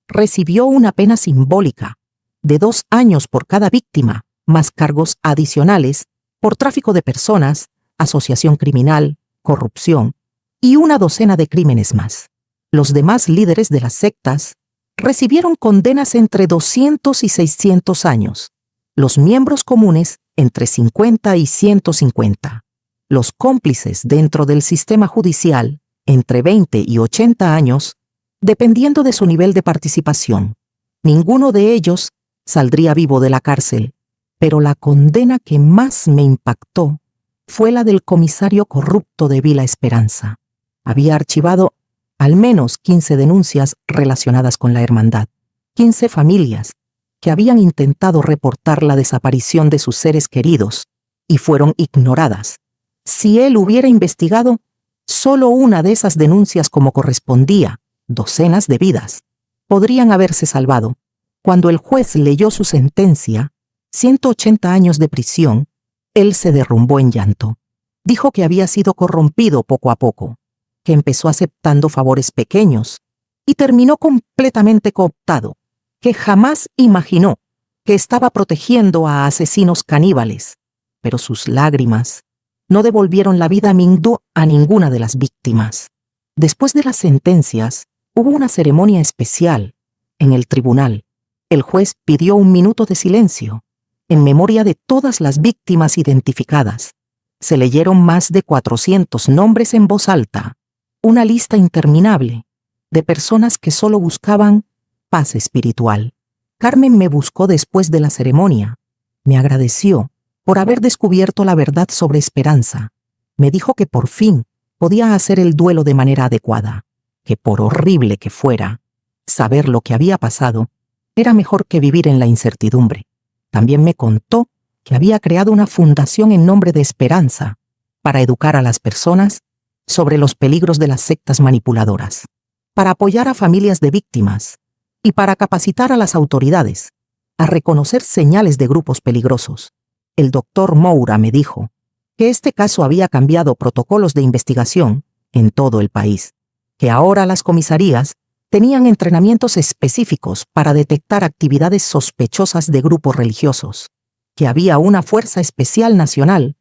Recibió una pena simbólica de 2 años por cada víctima, más cargos adicionales por tráfico de personas, asociación criminal, corrupción y una docena de crímenes más. Los demás líderes de las sectas recibieron condenas entre 200 y 600 años. Los miembros comunes entre 50 y 150. Los cómplices dentro del sistema judicial entre 20 y 80 años, dependiendo de su nivel de participación. Ninguno de ellos saldría vivo de la cárcel, pero la condena que más me impactó fue la del comisario corrupto de Vila Esperanza. Había archivado al menos 15 denuncias relacionadas con la hermandad, 15 familias que habían intentado reportar la desaparición de sus seres queridos y fueron ignoradas. Si él hubiera investigado solo una de esas denuncias como correspondía, docenas de vidas podrían haberse salvado. Cuando el juez leyó su sentencia, 180 años de prisión, él se derrumbó en llanto. Dijo que había sido corrompido poco a poco, que empezó aceptando favores pequeños y terminó completamente cooptado, que jamás imaginó que estaba protegiendo a asesinos caníbales, pero sus lágrimas no devolvieron la vida a ninguna de las víctimas. Después de las sentencias, hubo una ceremonia especial en el tribunal. El juez pidió 1 minuto de silencio en memoria de todas las víctimas identificadas. Se leyeron más de 400 nombres en voz alta, una lista interminable de personas que solo buscaban paz espiritual. Carmen me buscó después de la ceremonia. Me agradeció por haber descubierto la verdad sobre Esperanza. Me dijo que por fin podía hacer el duelo de manera adecuada, que por horrible que fuera, saber lo que había pasado era mejor que vivir en la incertidumbre. También me contó que había creado una fundación en nombre de Esperanza para educar a las personas sobre los peligros de las sectas manipuladoras, para apoyar a familias de víctimas y para capacitar a las autoridades a reconocer señales de grupos peligrosos. El doctor Moura me dijo que este caso había cambiado protocolos de investigación en todo el país, que ahora las comisarías tenían entrenamientos específicos para detectar actividades sospechosas de grupos religiosos, que había una fuerza especial nacional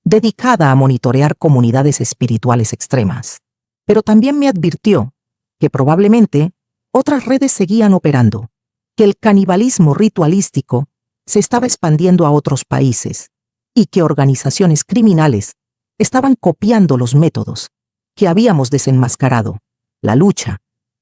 dedicada a monitorear comunidades espirituales extremas. Pero también me advirtió que probablemente otras redes seguían operando, que el canibalismo ritualístico se estaba expandiendo a otros países y que organizaciones criminales estaban copiando los métodos que habíamos desenmascarado. La lucha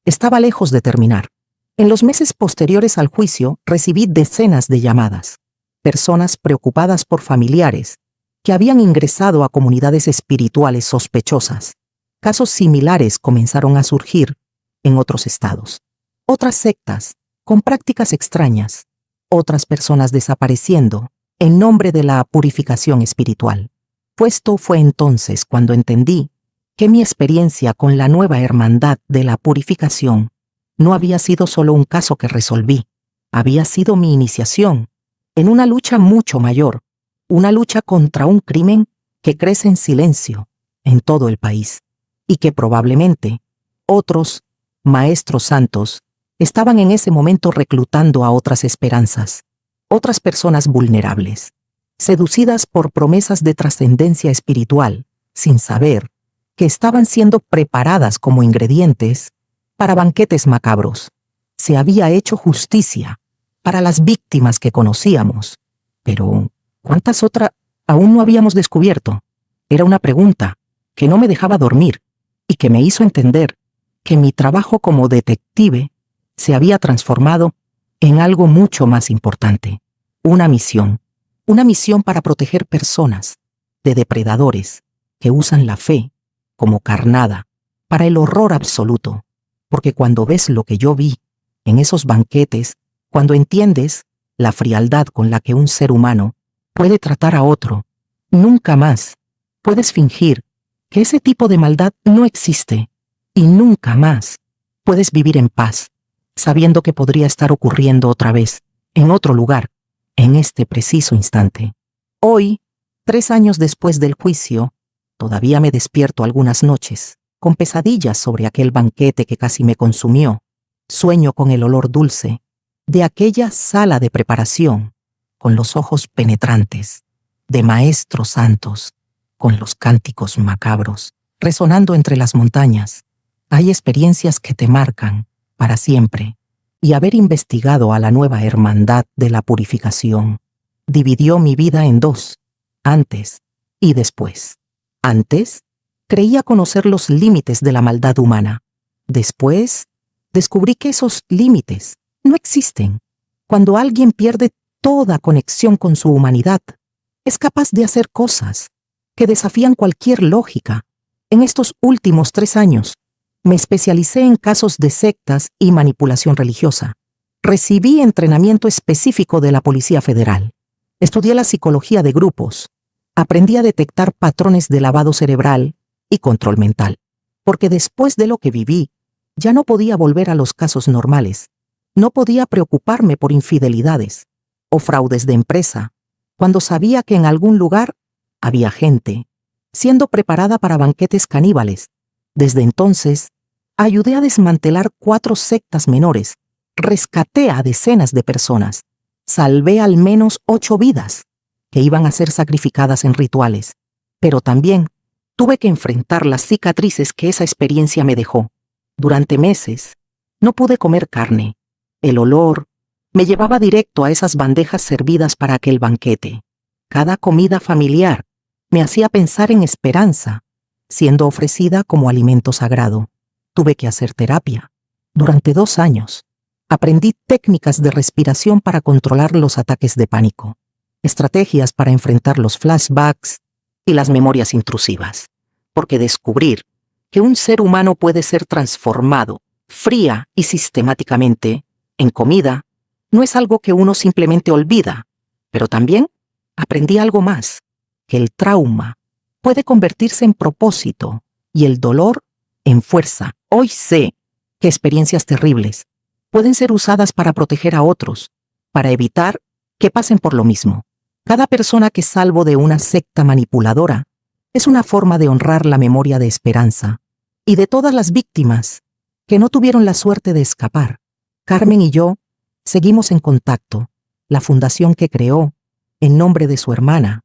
estaba lejos de terminar. En los meses posteriores al juicio recibí decenas de llamadas, personas preocupadas por familiares que habían ingresado a comunidades espirituales sospechosas. Casos similares comenzaron a surgir en otros estados. Otras sectas con prácticas extrañas, otras personas desapareciendo en nombre de la purificación espiritual. Esto fue entonces cuando entendí que mi experiencia con la nueva hermandad de la purificación no había sido solo un caso que resolví, había sido mi iniciación en una lucha mucho mayor, una lucha contra un crimen que crece en silencio en todo el país y que probablemente otros maestros santos estaban en ese momento reclutando a otras esperanzas, otras personas vulnerables, seducidas por promesas de trascendencia espiritual, sin saber que estaban siendo preparadas como ingredientes para banquetes macabros. Se había hecho justicia para las víctimas que conocíamos, pero ¿cuántas otras aún no habíamos descubierto? Era una pregunta que no me dejaba dormir y que me hizo entender que mi trabajo como detective se había transformado en algo mucho más importante, una misión para proteger personas de depredadores que usan la fe como carnada para el horror absoluto, porque cuando ves lo que yo vi en esos banquetes, cuando entiendes la frialdad con la que un ser humano puede tratar a otro, nunca más puedes fingir que ese tipo de maldad no existe y nunca más puedes vivir en paz, sabiendo que podría estar ocurriendo otra vez, en otro lugar, en este preciso instante. Hoy, 3 años después del juicio, todavía me despierto algunas noches, con pesadillas sobre aquel banquete que casi me consumió. Sueño con el olor dulce de aquella sala de preparación, con los ojos penetrantes de maestros santos, con los cánticos macabros resonando entre las montañas. Hay experiencias que te marcan para siempre, y haber investigado a la nueva hermandad de la purificación dividió mi vida en dos, antes y después. Antes, creía conocer los límites de la maldad humana. Después, descubrí que esos límites no existen. Cuando alguien pierde toda conexión con su humanidad, es capaz de hacer cosas que desafían cualquier lógica. En estos últimos 3 años, me especialicé en casos de sectas y manipulación religiosa. Recibí entrenamiento específico de la Policía Federal. Estudié la psicología de grupos. Aprendí a detectar patrones de lavado cerebral y control mental. Porque después de lo que viví, ya no podía volver a los casos normales. No podía preocuparme por infidelidades o fraudes de empresa, cuando sabía que en algún lugar había gente siendo preparada para banquetes caníbales. Desde entonces, ayudé a desmantelar 4 sectas menores, rescaté a decenas de personas, salvé al menos 8 vidas que iban a ser sacrificadas en rituales, pero también tuve que enfrentar las cicatrices que esa experiencia me dejó. Durante meses, no pude comer carne. El olor me llevaba directo a esas bandejas servidas para aquel banquete. Cada comida familiar me hacía pensar en esperanza, siendo ofrecida como alimento sagrado. Tuve que hacer terapia. Durante 2 años, aprendí técnicas de respiración para controlar los ataques de pánico, estrategias para enfrentar los flashbacks y las memorias intrusivas, porque descubrir que un ser humano puede ser transformado fría y sistemáticamente en comida no es algo que uno simplemente olvida, pero también aprendí algo más, que el trauma puede convertirse en propósito y el dolor en fuerza. Hoy sé que experiencias terribles pueden ser usadas para proteger a otros, para evitar que pasen por lo mismo. Cada persona que salvo de una secta manipuladora es una forma de honrar la memoria de esperanza y de todas las víctimas que no tuvieron la suerte de escapar. Carmen y yo seguimos en contacto. La fundación que creó, en nombre de su hermana,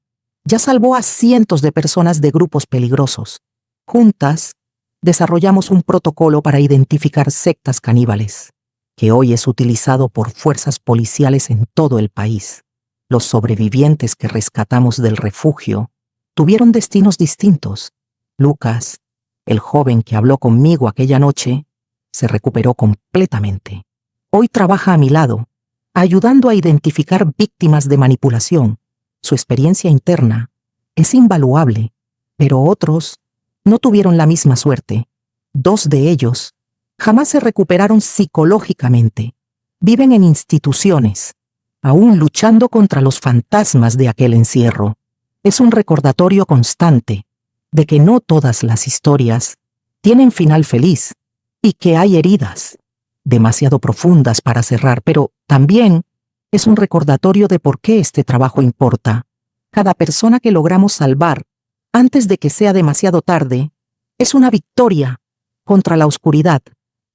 ya salvó a cientos de personas de grupos peligrosos. Juntas, desarrollamos un protocolo para identificar sectas caníbales, que hoy es utilizado por fuerzas policiales en todo el país. Los sobrevivientes que rescatamos del refugio tuvieron destinos distintos. Lucas, el joven que habló conmigo aquella noche, se recuperó completamente. Hoy trabaja a mi lado, ayudando a identificar víctimas de manipulación. Su experiencia interna es invaluable, pero otros no tuvieron la misma suerte. 2 de ellos jamás se recuperaron psicológicamente. Viven en instituciones, aún luchando contra los fantasmas de aquel encierro. Es un recordatorio constante de que no todas las historias tienen final feliz y que hay heridas demasiado profundas para cerrar, pero también es un recordatorio de por qué este trabajo importa. Cada persona que logramos salvar antes de que sea demasiado tarde es una victoria contra la oscuridad.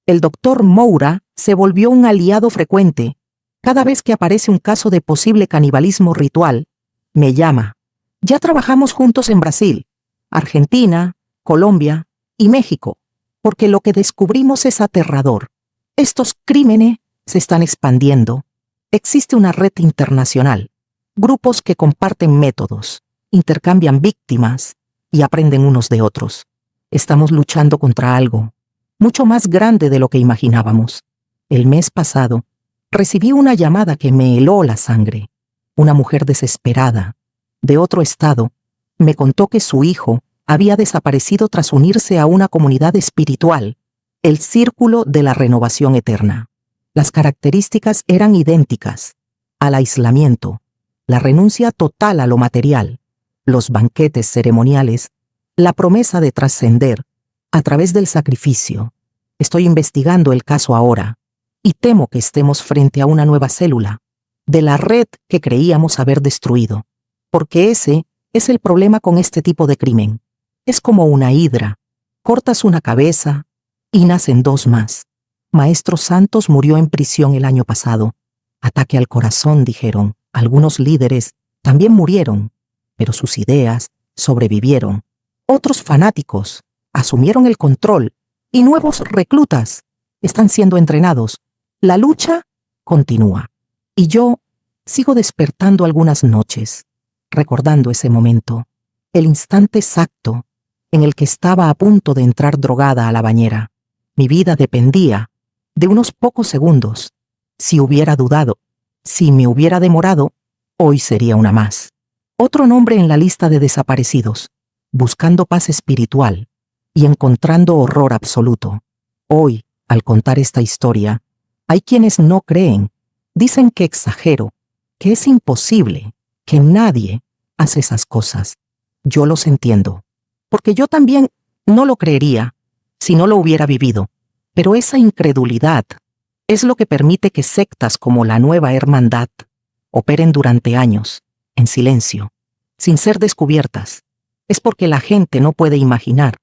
El doctor Moura se volvió un aliado frecuente. Cada vez que aparece un caso de posible canibalismo ritual, me llama. Ya trabajamos juntos en Brasil, Argentina, Colombia y México, porque lo que descubrimos es aterrador. Estos crímenes se están expandiendo. Existe una red internacional, grupos que comparten métodos, intercambian víctimas y aprenden unos de otros. Estamos luchando contra algo mucho más grande de lo que imaginábamos. El mes pasado, recibí una llamada que me heló la sangre. Una mujer desesperada, de otro estado, me contó que su hijo había desaparecido tras unirse a una comunidad espiritual, el Círculo de la Renovación Eterna. Las características eran idénticas: al aislamiento, la renuncia total a lo material, los banquetes ceremoniales, la promesa de trascender a través del sacrificio. Estoy investigando el caso ahora y temo que estemos frente a una nueva célula de la red que creíamos haber destruido, porque ese es el problema con este tipo de crimen. Es como una hidra. Cortas una cabeza y nacen 2 más. Maestro Santos murió en prisión el año pasado. Ataque al corazón, dijeron. Algunos líderes también murieron, pero sus ideas sobrevivieron. Otros fanáticos asumieron el control y nuevos reclutas están siendo entrenados. La lucha continúa. Y yo sigo despertando algunas noches, recordando ese momento, el instante exacto en el que estaba a punto de entrar drogada a la bañera. Mi vida dependía de unos pocos segundos. Si hubiera dudado, si me hubiera demorado, hoy sería una más. Otro nombre en la lista de desaparecidos, buscando paz espiritual y encontrando horror absoluto. Hoy, al contar esta historia, hay quienes no creen, dicen que exagero, que es imposible, que nadie hace esas cosas. Yo los entiendo, porque yo también no lo creería si no lo hubiera vivido. Pero esa incredulidad es lo que permite que sectas como la Nueva Hermandad operen durante años, en silencio, sin ser descubiertas. Es porque la gente no puede imaginar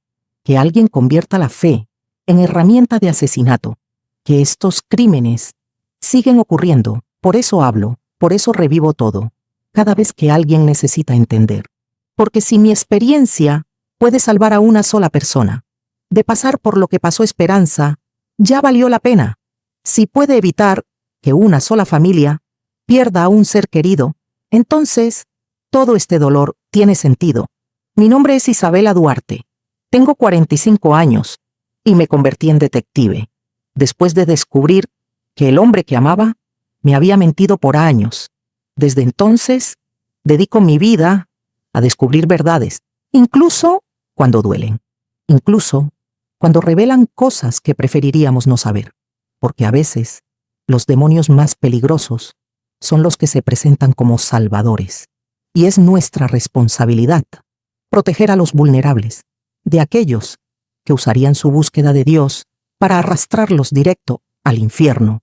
que alguien convierta la fe en herramienta de asesinato, que estos crímenes siguen ocurriendo. Por eso hablo, por eso revivo todo, cada vez que alguien necesita entender. Porque si mi experiencia puede salvar a una sola persona de pasar por lo que pasó Esperanza, ya valió la pena. Si puede evitar que una sola familia pierda a un ser querido, entonces todo este dolor tiene sentido. Mi nombre es Isabela Duarte. Tengo 45 años y me convertí en detective, después de descubrir que el hombre que amaba me había mentido por años. Desde entonces, dedico mi vida a descubrir verdades, incluso cuando duelen, incluso cuando revelan cosas que preferiríamos no saber, porque a veces los demonios más peligrosos son los que se presentan como salvadores, y es nuestra responsabilidad proteger a los vulnerables, de aquellos que usarían su búsqueda de Dios para arrastrarlos directo al infierno.